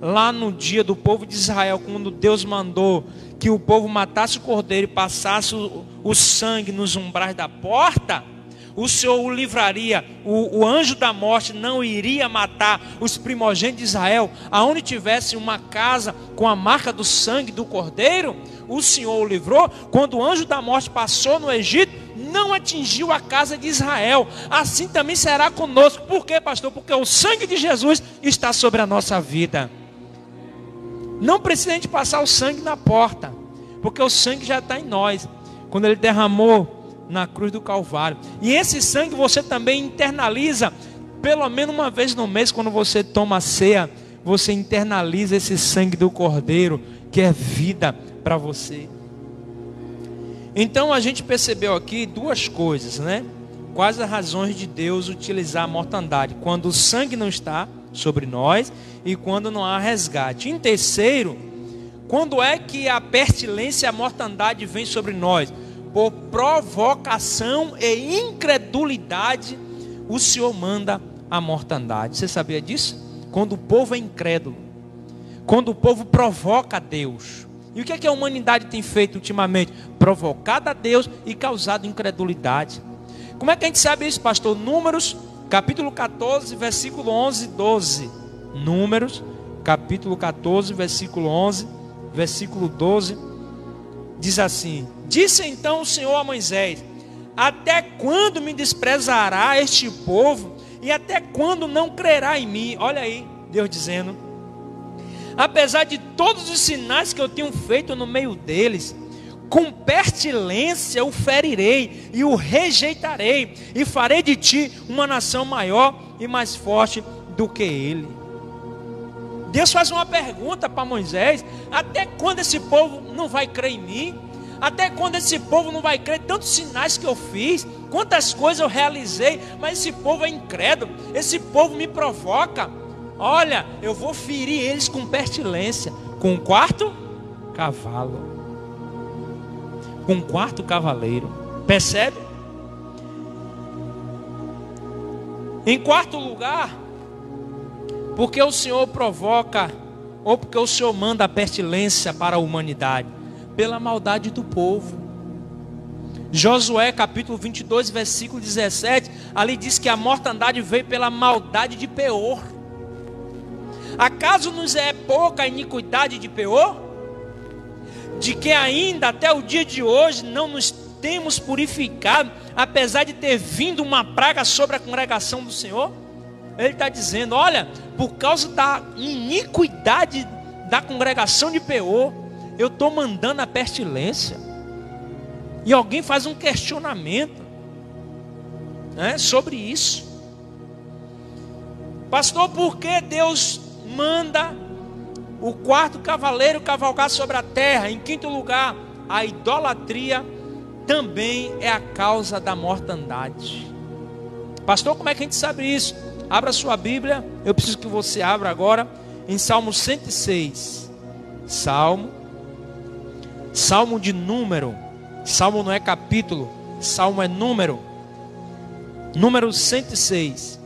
lá no dia do povo de Israel, quando Deus mandou que o povo matasse o cordeiro e passasse o sangue nos umbrais da porta, o Senhor o livraria, o anjo da morte não iria matar os primogênitos de Israel, aonde tivesse uma casa com a marca do sangue do cordeiro, o Senhor o livrou. Quando o anjo da morte passou no Egito, não atingiu a casa de Israel. Assim também será conosco. Por quê, pastor? Porque o sangue de Jesus está sobre a nossa vida. Não precisa a gente passar o sangue na porta, porque o sangue já está em nós, quando Ele derramou na cruz do Calvário. E esse sangue você também internaliza, pelo menos uma vez no mês, quando você toma a ceia, você internaliza esse sangue do Cordeiro, que é vida para você. Então a gente percebeu aqui duas coisas, né? Quais as razões de Deus utilizar a mortandade? Quando o sangue não está sobre nós e quando não há resgate. Em terceiro, quando é que a pestilência e a mortandade vem sobre nós? Por provocação e incredulidade, o Senhor manda a mortandade. Você sabia disso? Quando o povo é incrédulo, quando o povo provoca a Deus. E o que é que a humanidade tem feito ultimamente? Provocado a Deus e causado incredulidade. Como é que a gente sabe isso, pastor? Números, capítulo 14, versículo 11 e 12. Números, capítulo 14, versículo 11, versículo 12. Diz assim: disse então o Senhor a Moisés: até quando me desprezará este povo? E até quando não crerá em mim? Olha aí, Deus dizendo: apesar de todos os sinais que eu tenho feito no meio deles, com pestilência o ferirei e o rejeitarei, e farei de ti uma nação maior e mais forte do que ele. Deus faz uma pergunta para Moisés: até quando esse povo não vai crer em mim? Até quando esse povo não vai crer? Tantos sinais que eu fiz, quantas coisas eu realizei, mas esse povo é incrédulo, esse povo me provoca. Olha, eu vou ferir eles com pestilência, com um quarto cavalo, com um quarto cavaleiro. Percebe? Em quarto lugar, porque o Senhor provoca, ou porque o Senhor manda a pestilência para a humanidade? Pela maldade do povo. Josué capítulo 22, versículo 17, ali diz que a mortandade veio pela maldade de Peor. Acaso nos é pouca a iniquidade de Peor? De que ainda até o dia de hoje não nos temos purificado, apesar de ter vindo uma praga sobre a congregação do Senhor? Ele está dizendo: olha, por causa da iniquidade da congregação de Peor, eu estou mandando a pestilência. E alguém faz um questionamento, né, sobre isso. Pastor, por que Deus manda o quarto cavaleiro cavalgar sobre a terra? Em quinto lugar, a idolatria também é a causa da mortandade. Pastor, como é que a gente sabe isso? Abra sua Bíblia, eu preciso que você abra agora em Salmo 106. Salmo de número. Salmo não é capítulo, Salmo é número. Número 106.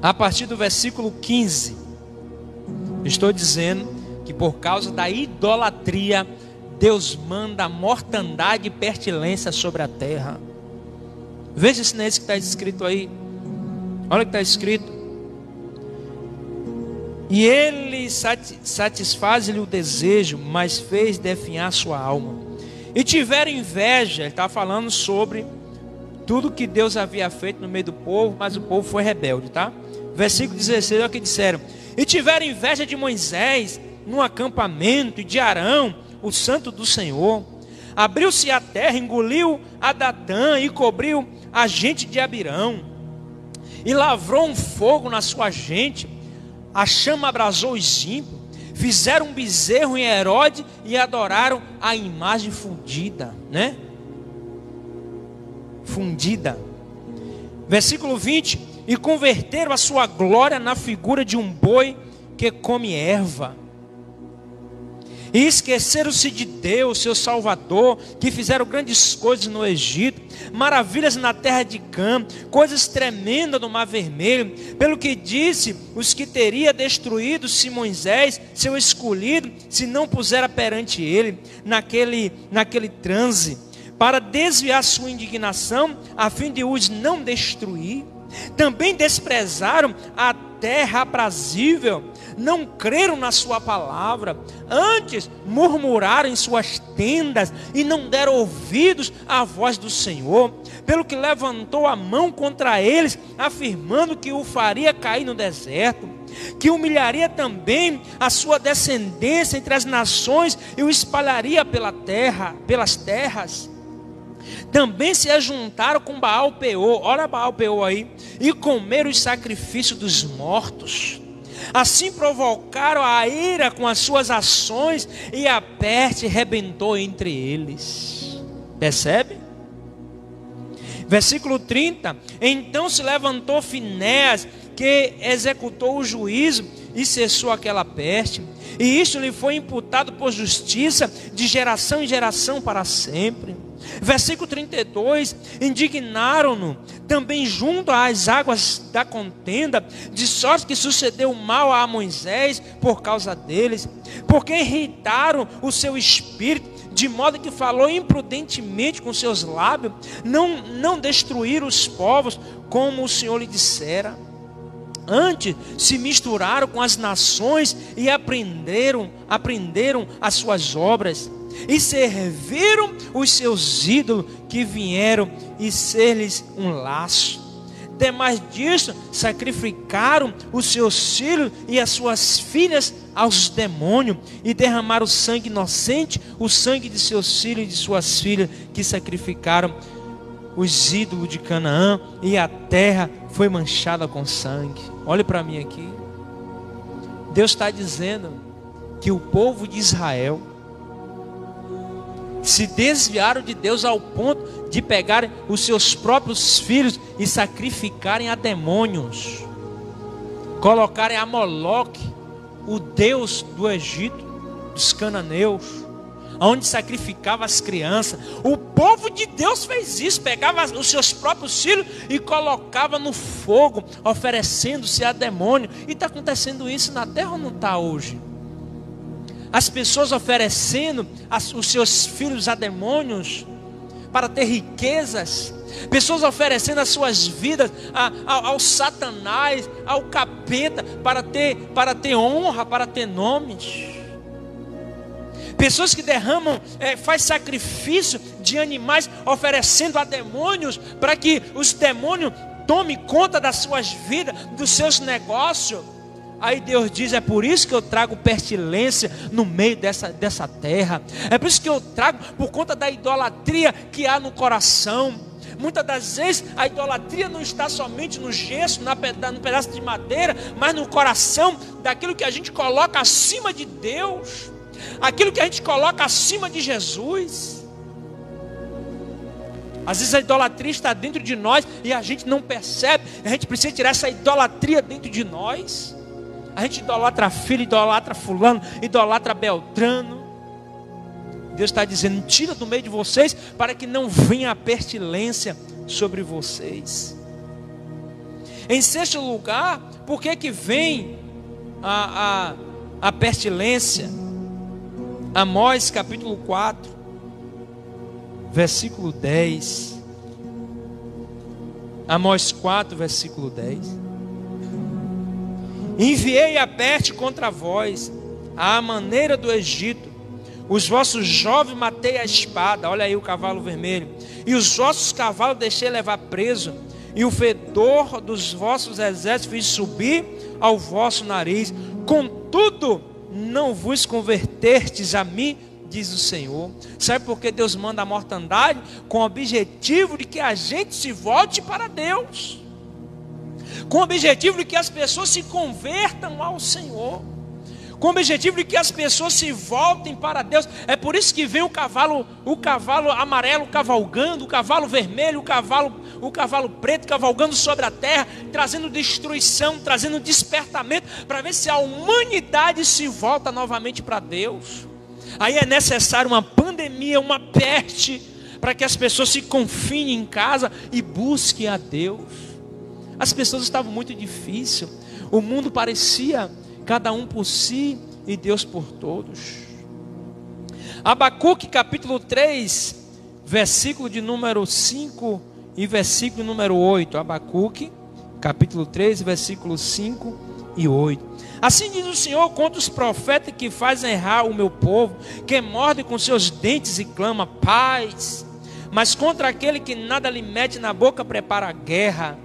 A partir do versículo 15. Estou dizendo que por causa da idolatria, Deus manda mortandade e pestilência sobre a terra. Veja se não é isso que está escrito aí. Olha o que está escrito. E ele satisfaz-lhe o desejo, mas fez definhar sua alma. E tiveram inveja. Ele está falando sobre tudo que Deus havia feito no meio do povo, mas o povo foi rebelde, tá? Versículo 16 é o que disseram. E tiveram inveja de Moisés no acampamento, e de Arão, o santo do Senhor. Abriu-se a terra, engoliu a Datã e cobriu a gente de Abirão. E lavrou um fogo na sua gente. A chama abrasou os ímpios. Fizeram um bezerro em Herode e adoraram a imagem fundida, né? Fundida. Versículo 20. E converteram a sua glória na figura de um boi que come erva. E esqueceram-se de Deus, seu Salvador, que fizeram grandes coisas no Egito, maravilhas na terra de Cã, coisas tremendas no Mar Vermelho, pelo que disse os que teria destruído se Moisés, seu escolhido, se não pusera perante ele, naquele transe, para desviar sua indignação, a fim de os não destruir. Também desprezaram a terra aprazível, não creram na sua palavra, antes murmuraram em suas tendas e não deram ouvidos à voz do Senhor, pelo que levantou a mão contra eles, afirmando que o faria cair no deserto, que humilharia também a sua descendência entre as nações e o espalharia pelas terras. Também se ajuntaram com Baal-peor, olha Baal-peor aí, e comeram os sacrifícios dos mortos. Assim provocaram a ira com as suas ações, e a peste rebentou entre eles. Percebe? Versículo 30. Então se levantou Finéas, que executou o juízo e cessou aquela peste. E isto lhe foi imputado por justiça de geração em geração para sempre. Versículo 32, indignaram-no também junto às águas da contenda, de sorte que sucedeu mal a Moisés por causa deles, porque irritaram o seu espírito, de modo que falou imprudentemente com seus lábios, não destruíram os povos como o Senhor lhe dissera. Antes se misturaram com as nações e aprenderam as suas obras, e serviram os seus ídolos, que vieram e ser-lhes um laço. Demais disso, sacrificaram os seus filhos e as suas filhas aos demônios, e derramaram sangue inocente, o sangue de seus filhos e de suas filhas, que sacrificaram os ídolos de Canaã, e a terra foi manchada com sangue. Olhe para mim aqui. Deus está dizendo que o povo de Israel se desviaram de Deus ao ponto de pegarem os seus próprios filhos e sacrificarem a demônios, colocarem a Moloque, o deus do Egito, dos cananeus, onde sacrificava as crianças. O povo de Deus fez isso, pegava os seus próprios filhos e colocava no fogo, oferecendo-se a demônio. E está acontecendo isso na terra ou não está hoje? As pessoas oferecendo os seus filhos a demônios para ter riquezas. Pessoas oferecendo as suas vidas ao Satanás, ao capeta, para ter honra, para ter nomes. Pessoas que derramam, faz sacrifício de animais, oferecendo a demônios, para que os demônios tomem conta das suas vidas, dos seus negócios. Aí Deus diz: é por isso que eu trago pestilência no meio dessa terra. É por isso que eu trago, por conta da idolatria que há no coração. Muitas das vezes a idolatria não está somente no gesso, no pedaço de madeira, mas no coração, daquilo que a gente coloca acima de Deus, aquilo que a gente coloca acima de Jesus. Às vezes a idolatria está dentro de nós e a gente não percebe. A gente precisa tirar essa idolatria dentro de nós. A gente idolatra filho, idolatra fulano, idolatra Beltrano. Deus está dizendo: tira do meio de vocês, para que não venha a pestilência sobre vocês. Em sexto lugar, por que vem a pestilência? Amós capítulo 4, versículo 10. Amós 4, versículo 10. Enviei a peste contra vós, à maneira do Egito. Os vossos jovens matei a espada. Olha aí o cavalo vermelho. E os vossos cavalos deixei levar preso. E o fedor dos vossos exércitos fiz subir ao vosso nariz. Contudo, não vos convertertes a mim, diz o Senhor. Sabe por que Deus manda a mortandade? Com o objetivo de que a gente se volte para Deus, com o objetivo de que as pessoas se convertam ao Senhor, com o objetivo de que as pessoas se voltem para Deus. É por isso que vem o cavalo amarelo cavalgando, o cavalo vermelho, o cavalo preto cavalgando sobre a terra, trazendo destruição, trazendo despertamento, para ver se a humanidade se volta novamente para Deus. Aí é necessário uma pandemia, uma peste, para que as pessoas se confinem em casa e busquem a Deus. As pessoas estavam muito difíceis, o mundo parecia cada um por si e Deus por todos. Abacuque capítulo 3, versículo de número 5 e versículo número 8. Abacuque capítulo 3, versículos 5 e 8. Assim diz o Senhor contra os profetas que fazem errar o meu povo, que mordem com seus dentes e clama paz, mas contra aquele que nada lhe mete na boca prepara a guerra.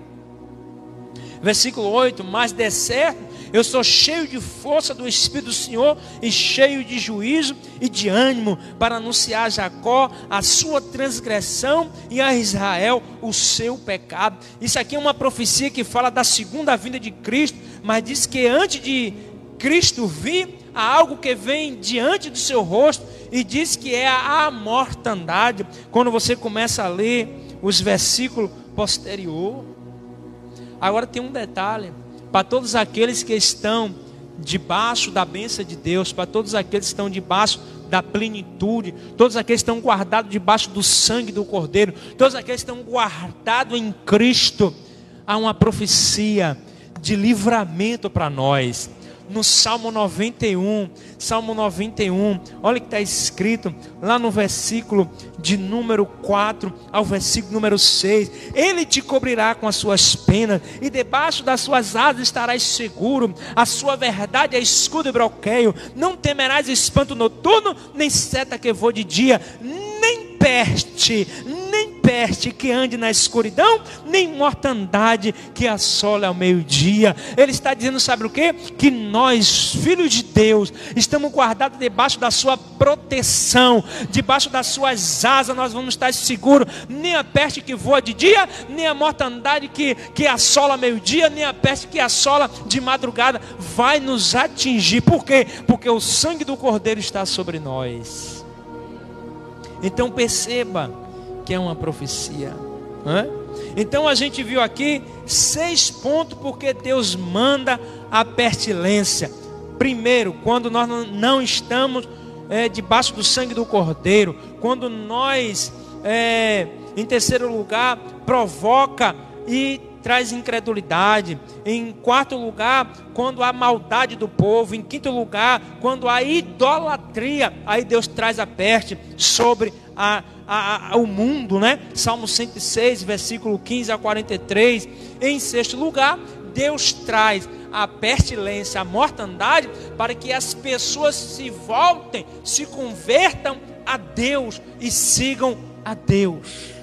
Versículo 8: mas de certo eu sou cheio de força do Espírito do Senhor e cheio de juízo e de ânimo, para anunciar a Jacó a sua transgressão e a Israel o seu pecado. Isso aqui é uma profecia que fala da segunda vinda de Cristo, mas diz que antes de Cristo vir, há algo que vem diante do seu rosto, e diz que é a mortandade. Quando você começa a ler os versículos posteriores. Agora tem um detalhe: para todos aqueles que estão debaixo da bênção de Deus, para todos aqueles que estão debaixo da plenitude, todos aqueles que estão guardados debaixo do sangue do Cordeiro, todos aqueles que estão guardados em Cristo, há uma profecia de livramento para nós. No Salmo 91, olha o que está escrito lá no versículo de número 4 ao versículo número 6. Ele te cobrirá com as suas penas, e debaixo das suas asas estarás seguro. A sua verdade é escudo e broqueio. Não temerás espanto noturno, nem seta que voe de dia, nem peste que ande na escuridão, nem mortandade que assole ao meio-dia. Ele está dizendo, sabe o quê? Que nós, filhos de Deus, estamos guardados debaixo da sua proteção, debaixo das suas asas nós vamos estar seguros. Nem a peste que voa de dia, nem a mortandade que assola ao meio-dia, nem a peste que assola de madrugada vai nos atingir. Por quê? Porque o sangue do Cordeiro está sobre nós. Então perceba que é uma profecia. Então a gente viu aqui 6 pontos porque Deus manda a pestilência. Primeiro, quando nós não estamos debaixo do sangue do Cordeiro. Quando nós, em terceiro lugar, provoca e traz incredulidade. Em quarto lugar, quando há maldade do povo. Em quinto lugar, quando há idolatria, aí Deus traz a peste sobre o mundo, né? Salmo 106, versículo 15 a 43. Em sexto lugar, Deus traz a pestilência, a mortandade, para que as pessoas se voltem, se convertam a Deus e sigam a Deus.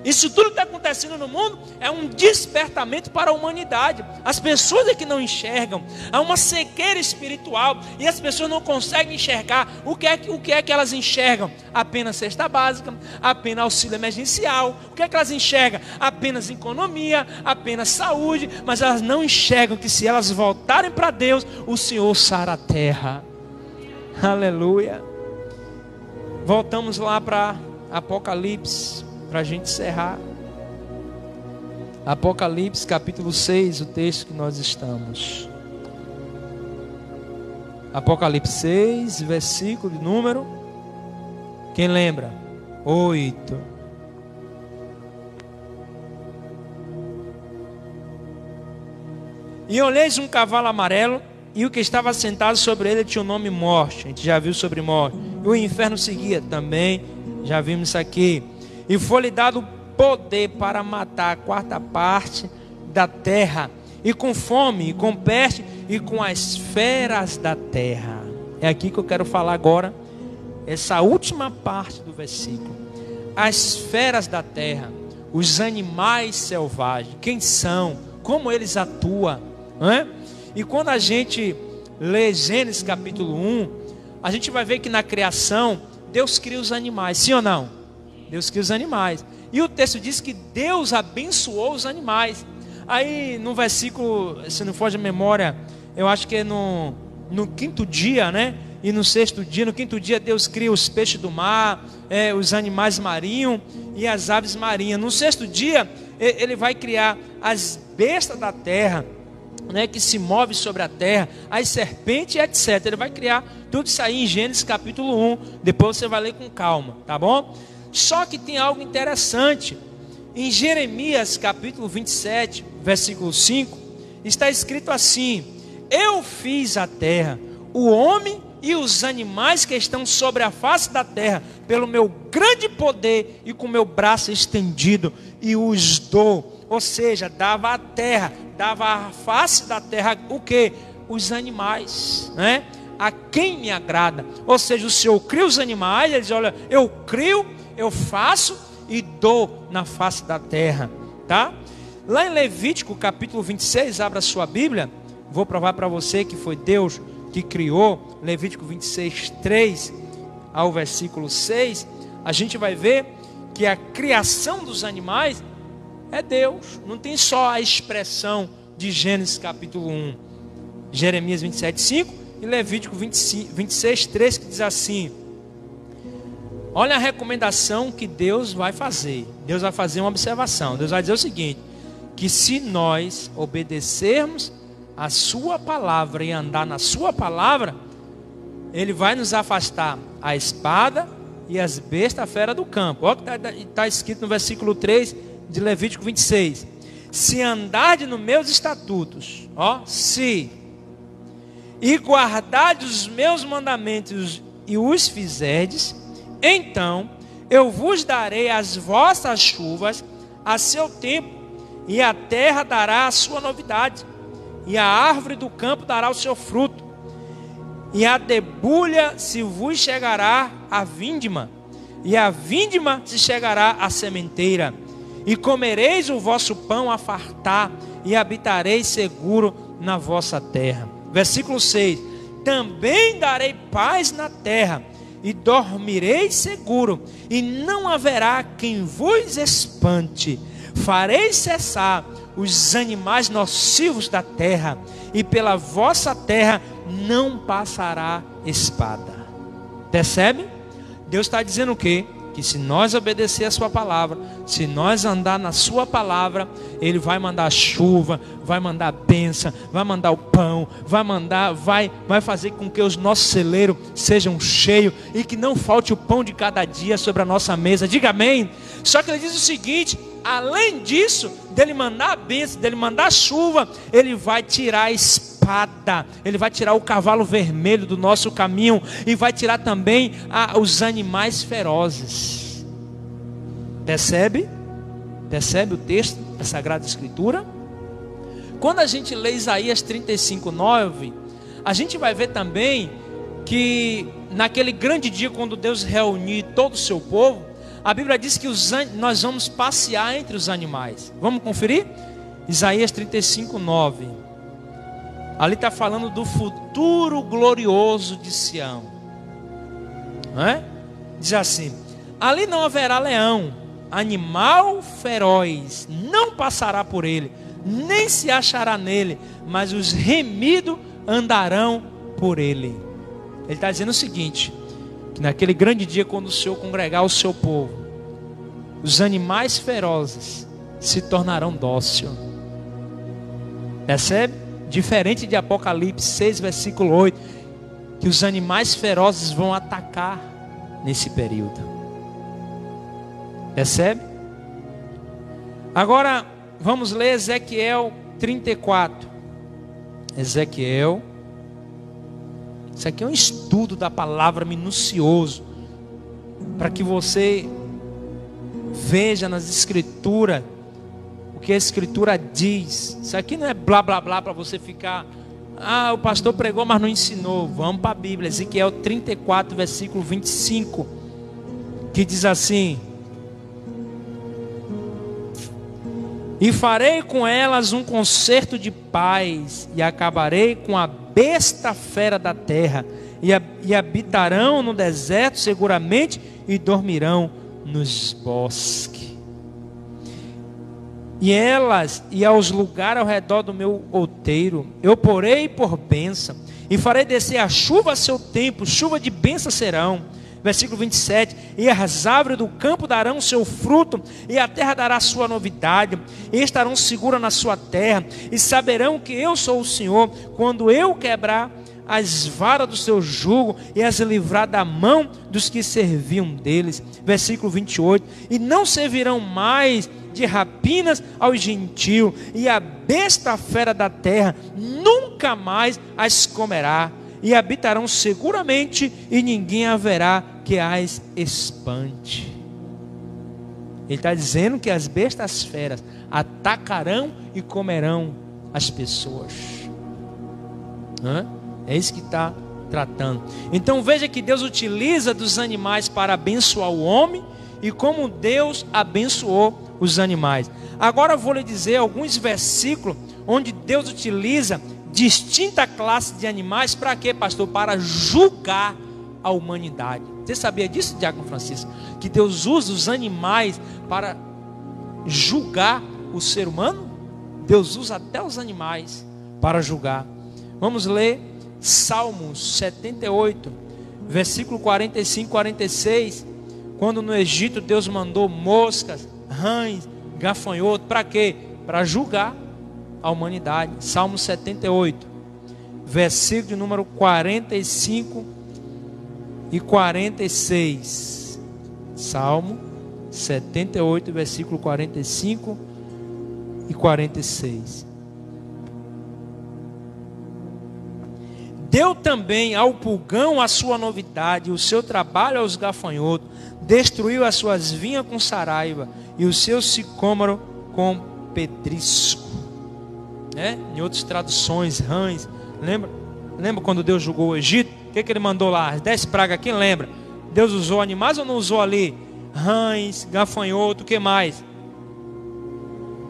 Isso tudo que está acontecendo no mundo é um despertamento para a humanidade. As pessoas é que não enxergam. Há uma cegueira espiritual e as pessoas não conseguem enxergar. O que é que elas enxergam? Apenas cesta básica, apenas auxílio emergencial. O que é que elas enxergam? Apenas economia, apenas saúde. Mas elas não enxergam que se elas voltarem para Deus, o Senhor sara a terra. Aleluia. Voltamos lá para Apocalipse, para a gente encerrar. Apocalipse capítulo 6, o texto que nós estamos. Apocalipse 6, versículo de número, quem lembra? 8. E olheis um cavalo amarelo, e o que estava sentado sobre ele tinha o nome Morte. A gente já viu sobre morte. E o inferno seguia também, já vimos isso aqui. E foi-lhe dado poder para matar a quarta parte da terra e com fome, e com peste, e com as feras da terra. É aqui que eu quero falar agora, essa última parte do versículo. As feras da terra, os animais selvagens, quem são, como eles atuam, não é? E quando a gente lê Gênesis capítulo 1, a gente vai ver que na criação, Deus cria os animais, sim ou não? Deus cria os animais. E o texto diz que Deus abençoou os animais. Aí no versículo, se não for de memória, eu acho que é no quinto dia, né? E no sexto dia, no quinto dia, Deus cria os peixes do mar, os animais marinhos e as aves marinhas. No sexto dia, Ele vai criar as bestas da terra, né, que se move sobre a terra, as serpentes, etc. Ele vai criar tudo isso aí em Gênesis capítulo 1. Depois você vai ler com calma, tá bom? Só que tem algo interessante. Em Jeremias capítulo 27, versículo 5, está escrito assim: eu fiz a terra, o homem e os animais que estão sobre a face da terra, pelo meu grande poder e com meu braço estendido, e os dou. Ou seja, dava a terra, dava a face da terra, o que? Os animais, né? A quem me agrada. Ou seja, o Senhor cria os animais, ele diz, olha, eu crio, eu faço e dou na face da terra, tá? Lá em Levítico capítulo 26, abra a sua Bíblia, vou provar para você que foi Deus que criou. Levítico 26, 3 ao versículo 6, a gente vai ver que a criação dos animais é Deus, não tem só a expressão de Gênesis capítulo 1, Jeremias 27, 5 e Levítico 26, 3, que diz assim: olha a recomendação que Deus vai fazer. Deus vai fazer uma observação. Deus vai dizer o seguinte: que se nós obedecermos a sua palavra e andar na sua palavra, Ele vai nos afastar a espada e as bestas fera do campo. Olha o que está escrito no versículo 3 de Levítico 26. Se andardes nos meus estatutos, e guardardes os meus mandamentos e os fizerdes, então eu vos darei as vossas chuvas a seu tempo, e a terra dará a sua novidade, e a árvore do campo dará o seu fruto, e a debulha se vos chegará a vindima, e a vindima se chegará à sementeira, e comereis o vosso pão a fartar, e habitareis seguro na vossa terra. Versículo 6: também darei paz na terra, e dormireis seguro, e não haverá quem vos espante. Farei cessar os animais nocivos da terra, e pela vossa terra não passará espada. Percebe? Deus está dizendo o quê? Que se nós obedecer a sua palavra, se nós andar na sua palavra, Ele vai mandar chuva, vai mandar bênção, vai mandar o pão, vai fazer com que os nossos celeiros sejam cheios e que não falte o pão de cada dia sobre a nossa mesa. Diga amém. Só que Ele diz o seguinte: além disso, dele mandar a bênção, dele mandar a chuva, Ele vai tirar a espada, Ele vai tirar o cavalo vermelho do nosso caminho, e vai tirar também os animais ferozes. Percebe? Percebe o texto da Sagrada Escritura? Quando a gente lê Isaías 35, 9, a gente vai ver também que naquele grande dia, quando Deus reunir todo o seu povo, a Bíblia diz que nós vamos passear entre os animais. Vamos conferir? Isaías 35, 9. Ali está falando do futuro glorioso de Sião, não é? Diz assim: ali não haverá leão, animal feroz não passará por ele, nem se achará nele, mas os remidos andarão por ele. Ele está dizendo o seguinte: que naquele grande dia, quando o Senhor congregar o seu povo, os animais ferozes se tornarão dóceis. Percebe? Diferente de Apocalipse 6, versículo 8, que os animais ferozes vão atacar nesse período. Percebe? Agora vamos ler Ezequiel 34. Ezequiel. Isso aqui é um estudo da palavra minucioso, para que você veja nas escrituras o porque a Escritura diz. Isso aqui não é blá blá blá para você ficar, o pastor pregou, mas não ensinou. Vamos para a Bíblia, Ezequiel 34, versículo 25, que diz assim: e farei com elas um concerto de paz, e acabarei com a besta fera da terra, e habitarão no deserto seguramente, e dormirão nos bosques. E elas, e aos lugares ao redor do meu outeiro, eu porei por bênção, e farei descer a chuva a seu tempo, chuva de bênção serão. Versículo 27, e as árvores do campo darão seu fruto, e a terra dará sua novidade, e estarão seguras na sua terra, e saberão que eu sou o Senhor, quando eu quebrar as varas do seu jugo, e as livrar da mão dos que serviam deles. Versículo 28, e não servirão mais de rapinas ao gentio, e a besta fera da terra nunca mais as comerá, e habitarão seguramente, e ninguém haverá que as espante. Ele está dizendo que as bestas feras atacarão e comerão as pessoas. É isso que está tratando. Então veja que Deus utiliza dos animais para abençoar o homem, e como Deus abençoou os animais. Agora eu vou lhe dizer alguns versículos onde Deus utiliza distinta classe de animais. Para quê, pastor? Para julgar a humanidade. Você sabia disso, Diácono Francisco? Que Deus usa os animais para julgar o ser humano? Deus usa até os animais para julgar. Vamos ler Salmos 78, versículo 45 e 46. Quando no Egito Deus mandou moscas, rãs, gafanhoto. Para quê? Para julgar a humanidade. Salmo 78, versículo de número 45 e 46. Salmo 78, versículo 45 e 46. Deu também ao pulgão a sua novidade, o seu trabalho aos gafanhotos, destruiu as suas vinhas com saraiva, e o seu sicômoro com pedrisco. Em outras traduções, rãs. Lembra quando Deus julgou o Egito? O que ele mandou lá? As 10 pragas, quem lembra? Deus usou animais ou não usou ali? Rãs, gafanhoto, o que mais?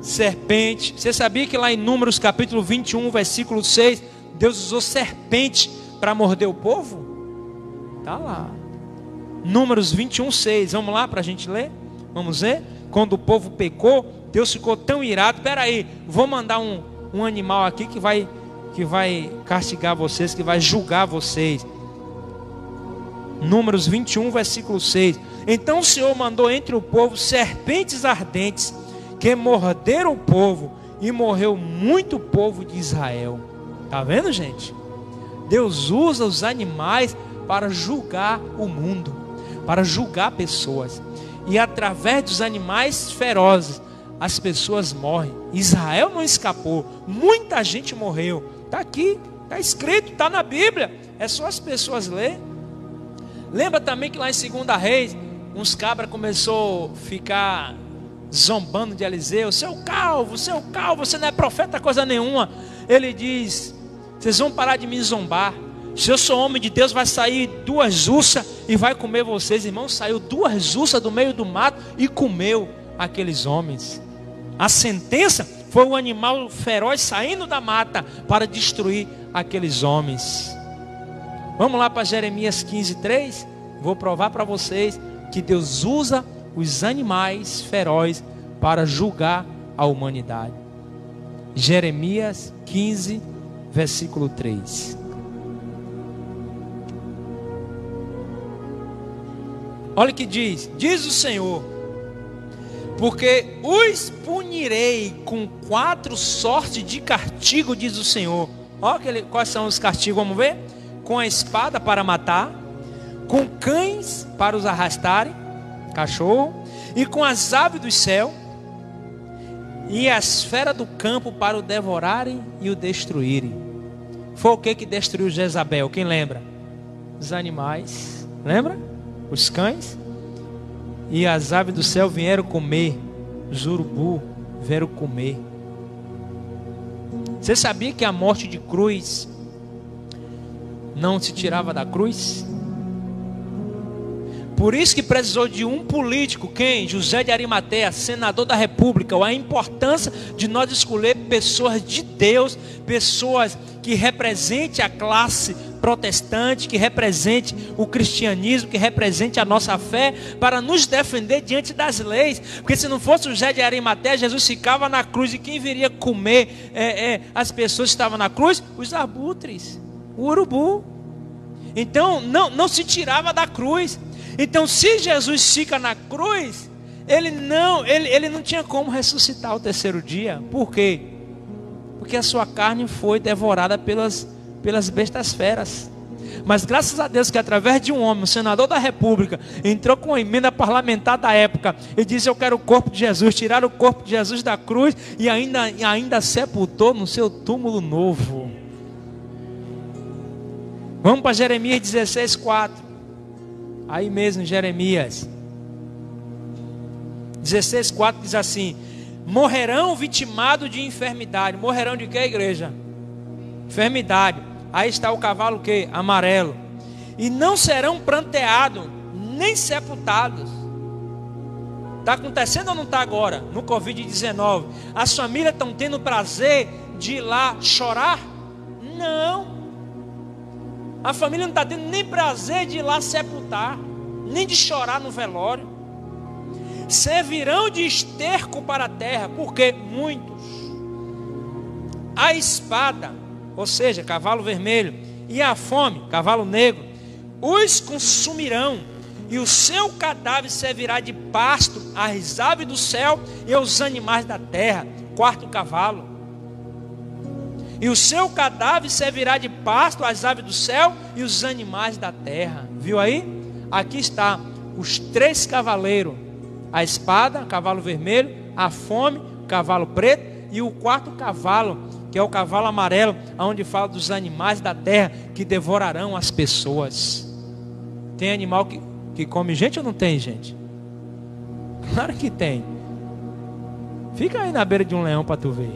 Serpente. Você sabia que lá em Números capítulo 21, versículo 6, Deus usou serpente para morder o povo? Está lá. Números 21, 6. Vamos lá para a gente ler? Vamos ver? Quando o povo pecou, Deus ficou tão irado. Espera aí, vou mandar um animal aqui que vai castigar vocês, que vai julgar vocês. Números 21, versículo 6. Então o Senhor mandou entre o povo serpentes ardentes, que morderam o povo, e morreu muito povo de Israel. Está vendo, gente? Deus usa os animais para julgar o mundo, para julgar pessoas. E através dos animais ferozes, as pessoas morrem. Israel não escapou, muita gente morreu. Está aqui, está escrito, está na Bíblia. É só as pessoas lerem. Lembra também que lá em 2 Reis, uns cabras começou a ficar zombando de Eliseu. Seu calvo, você não é profeta coisa nenhuma. Ele diz: vocês vão parar de me zombar. Se eu sou homem de Deus, vai sair 2 ursas e vai comer vocês. Irmão, saiu 2 ursas do meio do mato e comeu aqueles homens. A sentença foi o animal feroz saindo da mata para destruir aqueles homens. Vamos lá para Jeremias 15, 3. Vou provar para vocês que Deus usa os animais ferozes para julgar a humanidade. Jeremias 15, versículo 3. Olha o que diz o Senhor: porque os punirei com 4 sortes de castigo, diz o Senhor. Olha quais são os castigos, vamos ver? Com a espada para matar, com cães para os arrastarem, cachorro, e com as aves do céu, e as feras do campo para o devorarem e o destruírem. Foi o que destruiu Jezabel? Quem lembra? Os animais, lembra? Os cães. E as aves do céu vieram comer os urubu, vieram comer. Você sabia que a morte de cruz não se tirava da cruz? Por isso que precisou de um político, quem? José de Arimateia, senador da República. A importância de nós escolher pessoas de Deus, pessoas que representem a classe protestante, que represente o cristianismo, que represente a nossa fé, para nos defender diante das leis. Porque se não fosse José de Arimateia, Jesus ficava na cruz, e quem viria comer as pessoas que estavam na cruz? Os abutres, o urubu. Então não se tirava da cruz. Então, se Jesus fica na cruz, ele não tinha como ressuscitar ao terceiro dia. Por quê? Porque a sua carne foi devorada pelas bestas feras. Mas graças a Deus que através de um homem, um senador da República, entrou com uma emenda parlamentar da época e disse: eu quero o corpo de Jesus. Tiraram o corpo de Jesus da cruz e ainda sepultou no seu túmulo novo. Vamos para Jeremias 16:4. Aí mesmo em Jeremias 16:4 diz assim: morrerão vitimados de enfermidade. Morrerão de quê, igreja? Enfermidade. Aí está o cavalo que? Amarelo. E não serão pranteados, nem sepultados. Está acontecendo ou não está agora? No Covid-19. As famílias estão tendo prazer de ir lá chorar? Não. A família não está tendo nem prazer de ir lá sepultar, nem de chorar no velório. Servirão de esterco para a terra, porque muitos, a espada, ou seja, cavalo vermelho, e a fome, cavalo negro, os consumirão, e o seu cadáver servirá de pasto às aves do céu e aos animais da terra. Quarto cavalo. E o seu cadáver servirá de pasto às aves do céu e os animais da terra. Viu aí? Aqui está os três cavaleiros: a espada, cavalo vermelho, a fome, cavalo preto, e o quarto cavalo, que é o cavalo amarelo, onde fala dos animais da terra que devorarão as pessoas. Tem animal que come gente ou não tem, gente? Claro que tem. Fica aí na beira de um leão para tu ver,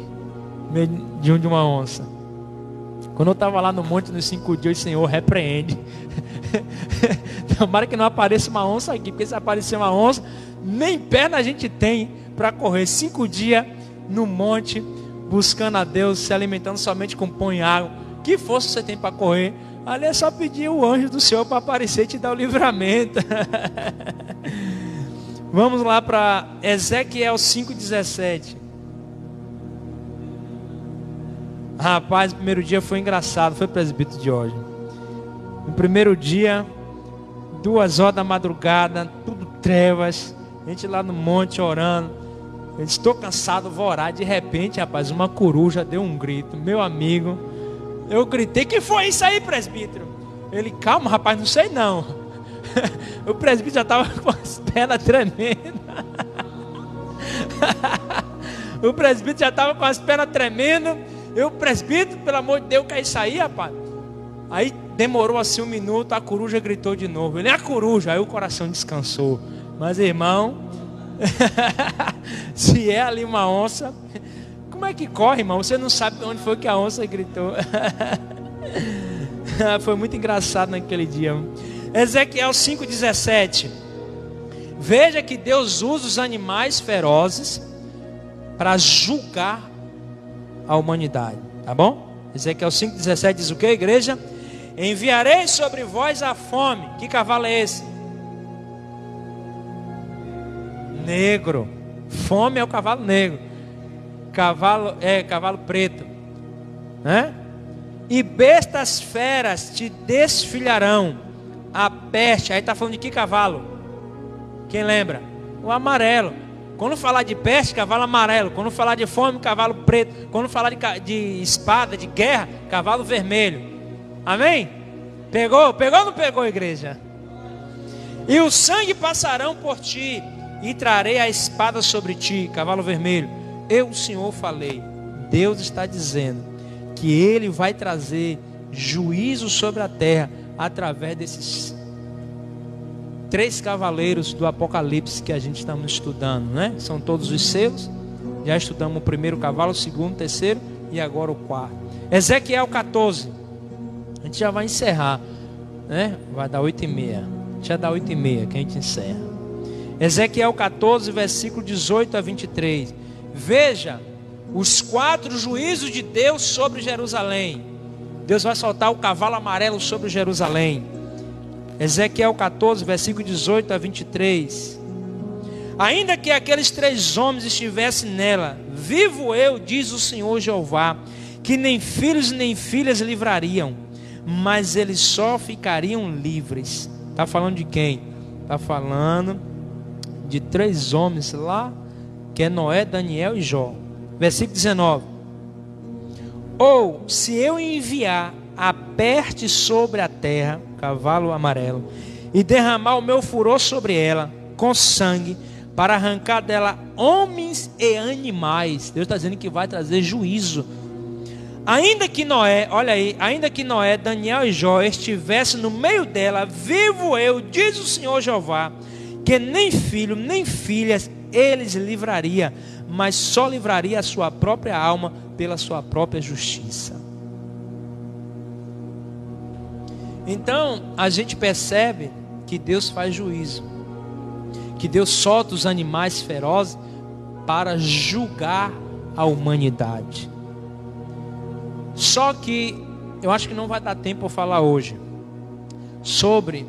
de uma onça. Quando eu estava lá no monte nos 5 dias, o Senhor repreende. Tomara que não apareça uma onça aqui, porque se aparecer uma onça, nem perna a gente tem para correr. 5 dias no monte, buscando a Deus, se alimentando somente com pão e água. Que força você tem para correr? Ali é só pedir o anjo do Senhor para aparecer e te dar o livramento. Vamos lá para Ezequiel 5:17. Rapaz, o primeiro dia foi engraçado. Foi, presbítero de hoje. No primeiro dia, 2 horas da madrugada, tudo trevas, a gente lá no monte orando. Eu disse: estou cansado, vou orar. De repente, rapaz, uma coruja deu um grito. Meu amigo, eu gritei: que foi isso aí, presbítero? Ele: calma, rapaz, não sei não. O presbítero já estava com as pernas tremendo. O presbítero já estava com as pernas tremendo. Eu: presbítero, pelo amor de Deus, quer isso aí, rapaz? Aí demorou assim 1 minuto, a coruja gritou de novo. Ele: é a coruja. Aí o coração descansou. Mas, irmão, se é ali uma onça, como é que corre, irmão? Você não sabe onde foi que a onça gritou. Foi muito engraçado naquele dia. Ezequiel 5:17. Veja que Deus usa os animais ferozes para julgar a humanidade, tá bom? Ezequiel 5:17 diz o que, igreja? Enviarei sobre vós a fome. Que cavalo é esse? Negro. Fome é o cavalo negro. Cavalo preto, né? E bestas feras te desfilharão. A peste. Aí está falando de que cavalo? Quem lembra? O amarelo. Quando falar de peste, cavalo amarelo. Quando falar de fome, cavalo preto. Quando falar de espada, de guerra, cavalo vermelho. Amém? Pegou? Pegou ou não pegou, igreja? E o sangue passarão por ti, e trarei a espada sobre ti, cavalo vermelho. Eu, o Senhor, falei. Deus está dizendo que Ele vai trazer juízo sobre a terra através desses 3 cavaleiros do Apocalipse que a gente está estudando, né? São todos os selos. Já estudamos o primeiro cavalo, o segundo, o terceiro e agora o quarto. Ezequiel 14. A gente já vai encerrar, né? Vai dar 8h30. Já dá 8h30 que a gente encerra. Ezequiel 14, versículo 18 a 23. Veja os 4 juízos de Deus sobre Jerusalém. Deus vai soltar o cavalo amarelo sobre Jerusalém. Ezequiel 14, versículo 18 a 23. Ainda que aqueles 3 homens estivessem nela, vivo eu, diz o Senhor Jeová, que nem filhos nem filhas livrariam, mas eles só ficariam livres. Está falando de quem? Está falando de 3 homens lá, que é Noé, Daniel e Jó. Versículo 19. Ou se eu enviar a peste sobre a terra, cavalo amarelo, e derramar o meu furor sobre ela, com sangue, para arrancar dela homens e animais. Deus está dizendo que vai trazer juízo. Ainda que Noé, olha aí, ainda que Noé, Daniel e Jó estivessem no meio dela, vivo eu, diz o Senhor Jeová, que nem filho, nem filhas eles livraria, mas só livraria a sua própria alma pela sua própria justiça. Então, a gente percebe que Deus faz juízo, que Deus solta os animais ferozes para julgar a humanidade. Só que eu acho que não vai dar tempo para falar hoje sobre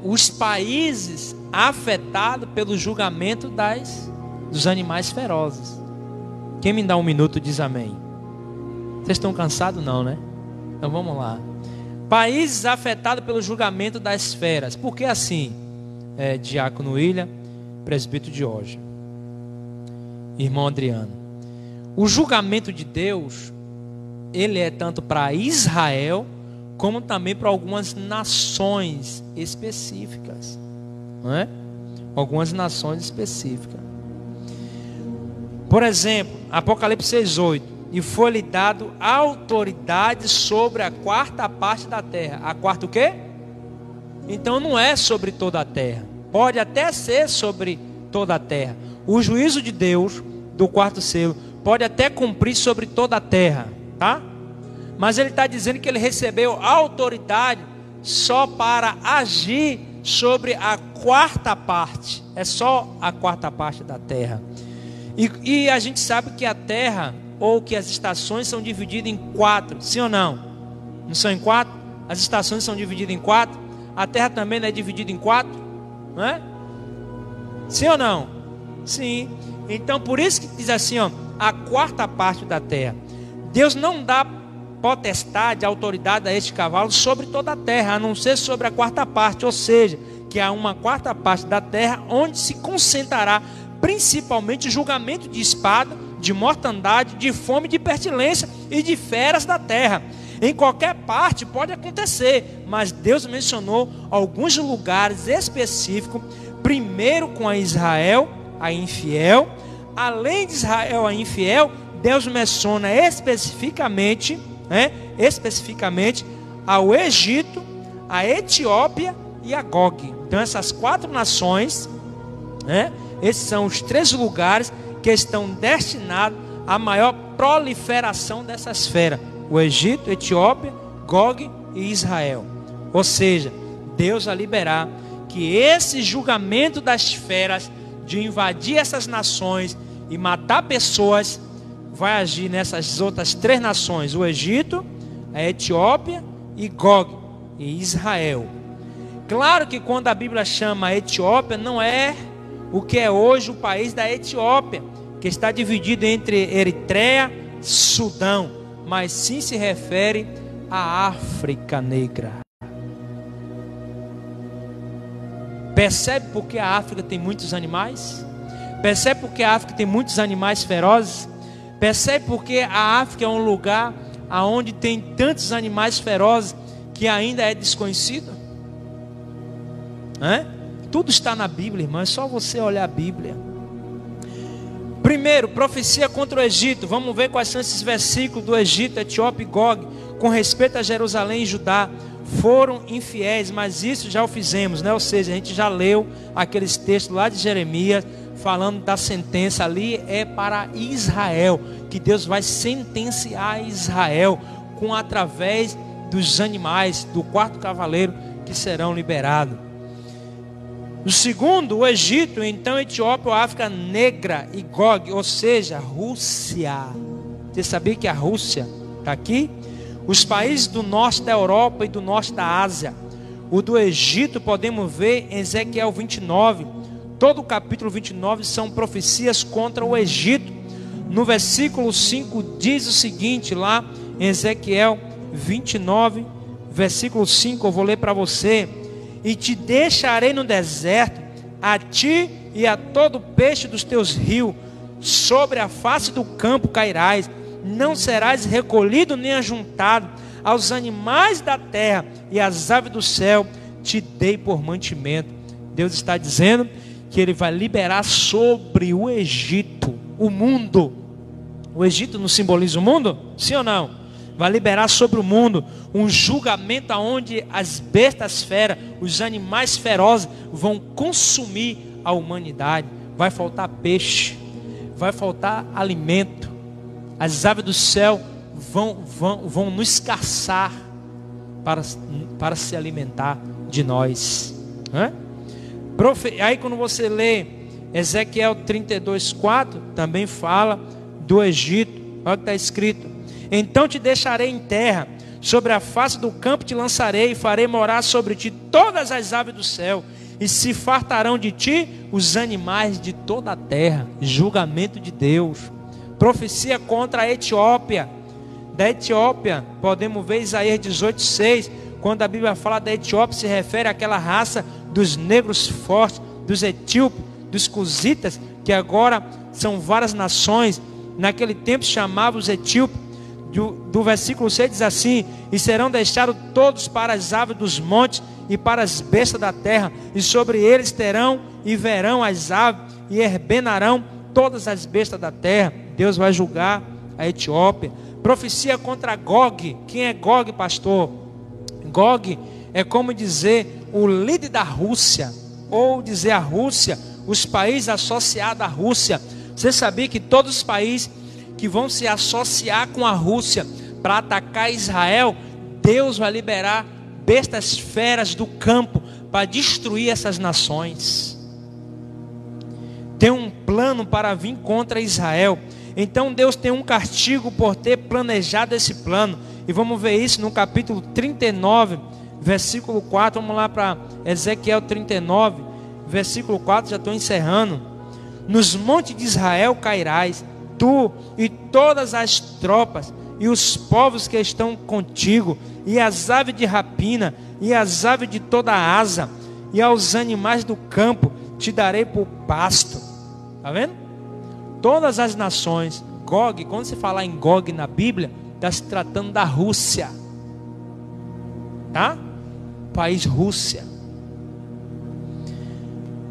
os países afetados pelo julgamento dos animais ferozes. Quem me dá 1 minuto diz amém. Vocês estão cansados? Não, né? Então vamos lá. Países afetados pelo julgamento das feras. Por que assim? Diácono William, presbítero Diógenes, irmão Adriano. O julgamento de Deus, ele é tanto para Israel, como também para algumas nações específicas, não é? Algumas nações específicas. Por exemplo, Apocalipse 6:8. E foi-lhe dado autoridade sobre a 4ª parte da terra. A quarta o quê? Então não é sobre toda a terra. Pode até ser sobre toda a terra. O juízo de Deus do 4º selo pode até cumprir sobre toda a terra, tá? Mas ele está dizendo que ele recebeu autoridade só para agir sobre a 4ª parte. É só a 4ª parte da terra. E a gente sabe que a terra, ou que as estações são divididas em 4, sim ou não? Não são em 4? As estações são divididas em 4. A terra também não é dividida em 4, não é? Sim ou não? Sim. Então por isso que diz assim, ó, a 4ª parte da terra. Deus não dá potestade, autoridade a este cavalo sobre toda a terra, a não ser sobre a 4ª parte, ou seja, que há uma 4ª parte da terra onde se concentrará principalmente o julgamento de espada, de mortandade, de fome, de pestilência e de feras da terra. Em qualquer parte pode acontecer, mas Deus mencionou alguns lugares específicos. Primeiro com a Israel, a infiel. Além de Israel, a infiel, Deus menciona especificamente ao Egito, a Etiópia e a Gog. Então essas 4 nações, esses são os 3 lugares que estão destinados à maior proliferação dessas feras: o Egito, Etiópia, Gog e Israel. Ou seja, Deus vai liberar que esse julgamento das feras, de invadir essas nações e matar pessoas, vai agir nessas outras 3 nações: o Egito, a Etiópia e Gog e Israel. Claro que quando a Bíblia chama a Etiópia, não é o que é hoje o país da Etiópia, que está dividido entre Eritreia e Sudão, mas sim se refere à África Negra. Percebe por que a África tem muitos animais? Percebe por que a África tem muitos animais ferozes? Percebe por que a África é um lugar onde tem tantos animais ferozes que ainda é desconhecido? Tudo está na Bíblia, irmão, é só você olhar a Bíblia. Primeiro, profecia contra o Egito. Vamos ver quais são esses versículos do Egito, Etiópia e Gog, com respeito a Jerusalém e Judá. Foram infiéis, mas isso já o fizemos, né? Ou seja, a gente já leu aqueles textos lá de Jeremias. falando da sentença ali, é para Israel, que Deus vai sentenciar Israel através dos animais do quarto cavaleiro que serão liberados. O segundo, o Egito, então Etiópia, a África Negra e Gog, ou seja, Rússia. Você sabia que a Rússia está aqui? Os países do norte da Europa e do norte da Ásia. O do Egito podemos ver em Ezequiel 29. Todo o capítulo 29 são profecias contra o Egito. No versículo 5 diz o seguinte, lá em Ezequiel 29, versículo 5, eu vou ler para você. E te deixarei no deserto, a ti e a todo peixe dos teus rios, sobre a face do campo cairás, não serás recolhido nem ajuntado, aos animais da terra e às aves do céu te dei por mantimento. Deus está dizendo que Ele vai liberar sobre o Egito, o mundo. O Egito não simboliza o mundo? Sim ou não? Vai liberar sobre o mundo um julgamento onde as bestas feras, os animais ferozes vão consumir a humanidade. Vai faltar peixe, vai faltar alimento. As aves do céu vão nos caçar para se alimentar de nós. Aí quando você lê Ezequiel 32:4, também fala do Egito. Olha o que está escrito: então te deixarei em terra, sobre a face do campo te lançarei, e farei morar sobre ti todas as aves do céu, e se fartarão de ti os animais de toda a terra. Julgamento de Deus. Profecia contra a Etiópia. Da Etiópia, podemos ver Isaías 18:6, quando a Bíblia fala da Etiópia, se refere àquela raça dos negros fortes, dos etíopes, dos cusitas, que agora são várias nações. Naquele tempo chamavam os etíopes. Do versículo 6 diz assim: e serão deixados todos para as aves dos montes e para as bestas da terra, e sobre eles terão e verão as aves, e herbenarão todas as bestas da terra. Deus vai julgar a Etiópia. Profecia contra Gog. Quem é Gog, pastor? Gog é como dizer o líder da Rússia, ou dizer a Rússia, os países associados à Rússia. Você sabia que todos os países que vão se associar com a Rússia para atacar Israel, Deus vai liberar bestas feras do campo para destruir essas nações? Tem um plano para vir contra Israel. Então Deus tem um castigo por ter planejado esse plano. E vamos ver isso no capítulo 39, versículo 4. Vamos lá para Ezequiel 39, versículo 4, já estou encerrando. Nos montes de Israel cairás, tu e todas as tropas, e os povos que estão contigo, e as aves de rapina, e as aves de toda a asa, e aos animais do campo te darei por pasto. Está vendo? Todas as nações. Gog, quando se falar em Gog na Bíblia, está se tratando da Rússia, tá? País Rússia.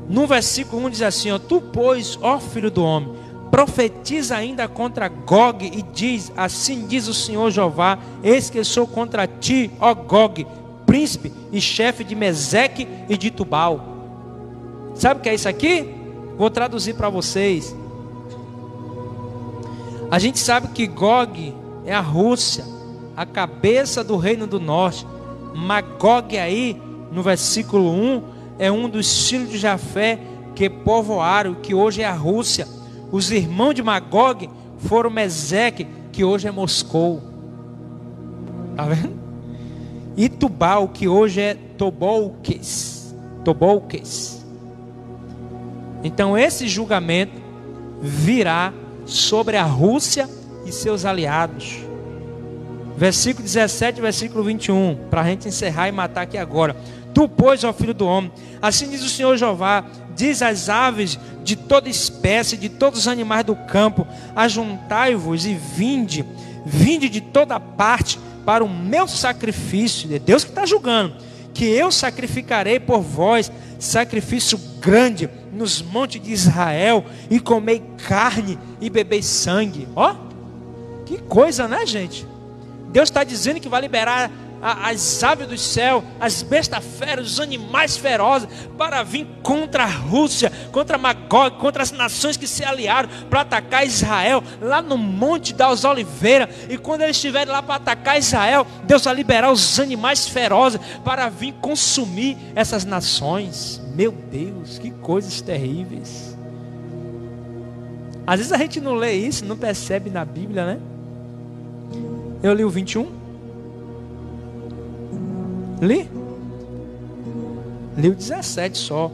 No versículo 1 diz assim: ó, tu, pois, ó filho do homem, profetiza ainda contra Gog e diz: assim diz o Senhor Jeová, eis que sou contra ti, ó Gog, príncipe e chefe de Meseque e de Tubal. Sabe o que é isso aqui? Vou traduzir para vocês. A gente sabe que Gog é a Rússia, a cabeça do reino do norte. Magog aí, no versículo 1, é um dos filhos de Jafé que povoaram, que hoje é a Rússia. Os irmãos de Magog foram Meseque, que hoje é Moscou. Está vendo? E Tubal, que hoje é Tobolques. Então esse julgamento virá sobre a Rússia e seus aliados. Versículo 17, versículo 21, para a gente encerrar e matar aqui agora. Tu, pois, ó filho do homem, assim diz o Senhor Jeová, diz às aves de toda espécie, de todos os animais do campo, ajuntai-vos e vinde de toda parte para o meu sacrifício. É Deus que está julgando, que eu sacrificarei por vós sacrifício grande nos montes de Israel, e comei carne e bebei sangue. Ó, que coisa, né, gente? Deus está dizendo que vai liberar as aves do céu, as bestas feras, os animais ferozes, para vir contra a Rússia, contra Magog, contra as nações que se aliaram para atacar Israel, lá no Monte das Oliveiras. E quando eles estiverem lá para atacar Israel, Deus vai liberar os animais ferozes para vir consumir essas nações. Meu Deus, que coisas terríveis. Às vezes a gente não lê isso, não percebe na Bíblia, né? Eu li o 21. Li o 17 só.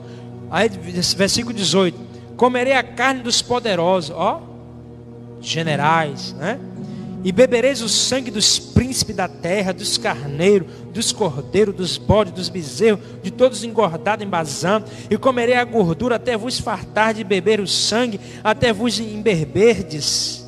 Aí versículo 18: comerei a carne dos poderosos, ó, generais, né? E bebereis o sangue dos príncipes da terra, dos carneiros, dos cordeiros, dos bodes, dos bezerros, de todos engordados em Bazã. E comerei a gordura até vos fartar de beber o sangue, até vos emberberdes.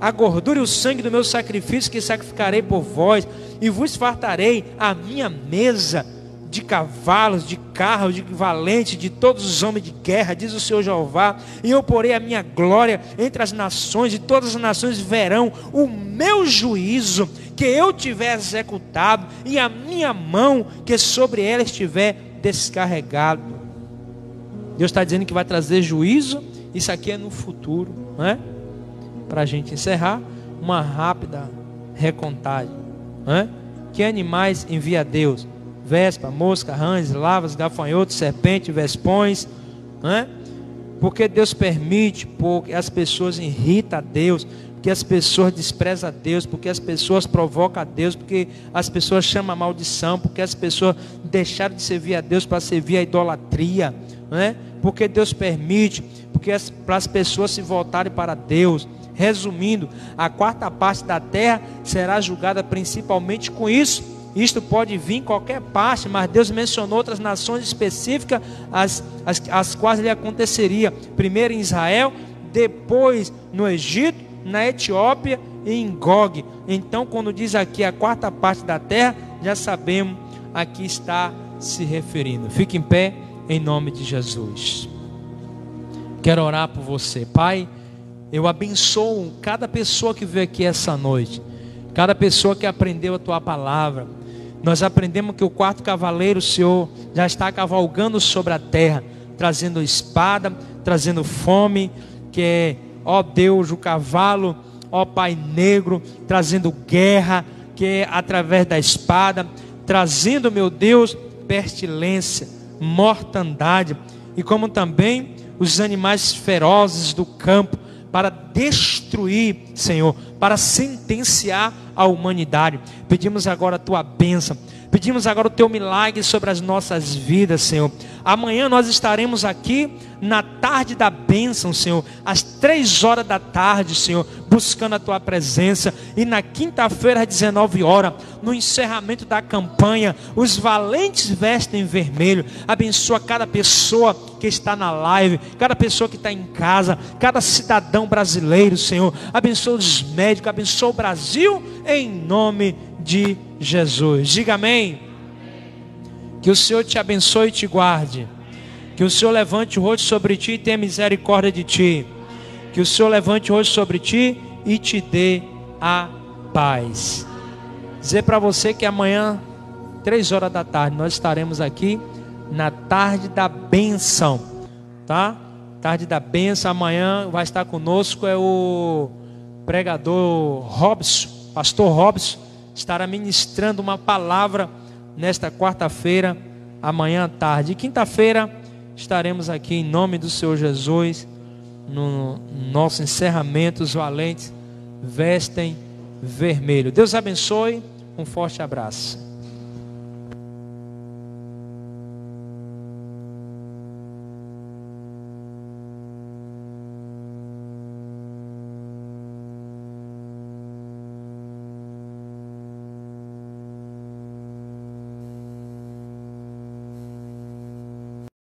A gordura e o sangue do meu sacrifício que sacrificarei por vós, e vos fartarei a minha mesa de cavalos, de carros, de valentes, de todos os homens de guerra, diz o Senhor Jeová. E eu porei a minha glória entre as nações, e todas as nações verão o meu juízo que eu tiver executado, e a minha mão que sobre ela estiver descarregado. Deus está dizendo que vai trazer juízo. Isso aqui é no futuro, né? Para a gente encerrar, uma rápida recontagem, né? Que animais envia Deus? Vespa, mosca, rãs, lavas, gafanhotos, serpente, vespões, né? Porque Deus permite, porque as pessoas irritam a Deus, porque as pessoas desprezam a Deus, porque as pessoas provocam a Deus, porque as pessoas chamam a maldição, porque as pessoas deixaram de servir a Deus para servir a idolatria, né? Porque Deus permite, porque para as pessoas se voltarem para Deus. Resumindo, a quarta parte da terra será julgada principalmente com isso. Isto pode vir em qualquer parte, mas Deus mencionou outras nações específicas, as quais lhe aconteceria. Primeiro em Israel, depois no Egito, na Etiópia e em Gog. Então, quando diz aqui a quarta parte da terra, já sabemos a que está se referindo. Fique em pé em nome de Jesus. Quero orar por você. Pai, eu abençoo cada pessoa que veio aqui essa noite, cada pessoa que aprendeu a Tua palavra. Nós aprendemos que o quarto cavaleiro, o Senhor, já está cavalgando sobre a terra, trazendo espada, trazendo fome, que é, ó Deus, o cavalo, ó Pai negro, trazendo guerra, que é através da espada, trazendo, meu Deus, pestilência, mortandade, e como também os animais ferozes do campo, para destruir, Senhor, para sentenciar a humanidade. Pedimos agora a Tua bênção, pedimos agora o Teu milagre sobre as nossas vidas, Senhor. Amanhã nós estaremos aqui na tarde da bênção, Senhor, às 3 horas da tarde, Senhor, buscando a Tua presença. E na quinta-feira às 19 horas, no encerramento da campanha, os valentes vestem vermelho. Abençoa cada pessoa que está na live, cada pessoa que está em casa, cada cidadão brasileiro, Senhor. Abençoa os médicos, abençoa o Brasil, em nome de Jesus. Diga amém. Que o Senhor te abençoe e te guarde. Que o Senhor levante o rosto sobre ti e tenha misericórdia de ti. Que o Senhor levante o rosto sobre ti e te dê a paz. Dizer para você que amanhã, 3 horas da tarde, nós estaremos aqui na tarde da bênção, tá? Tarde da bênção. Amanhã vai estar conosco é o pregador Robson, pastor Robson, estará ministrando uma palavra nesta quarta-feira, amanhã à tarde. E quinta-feira estaremos aqui em nome do Senhor Jesus, no nosso encerramento. Os valentes vestem vermelho. Deus abençoe, um forte abraço.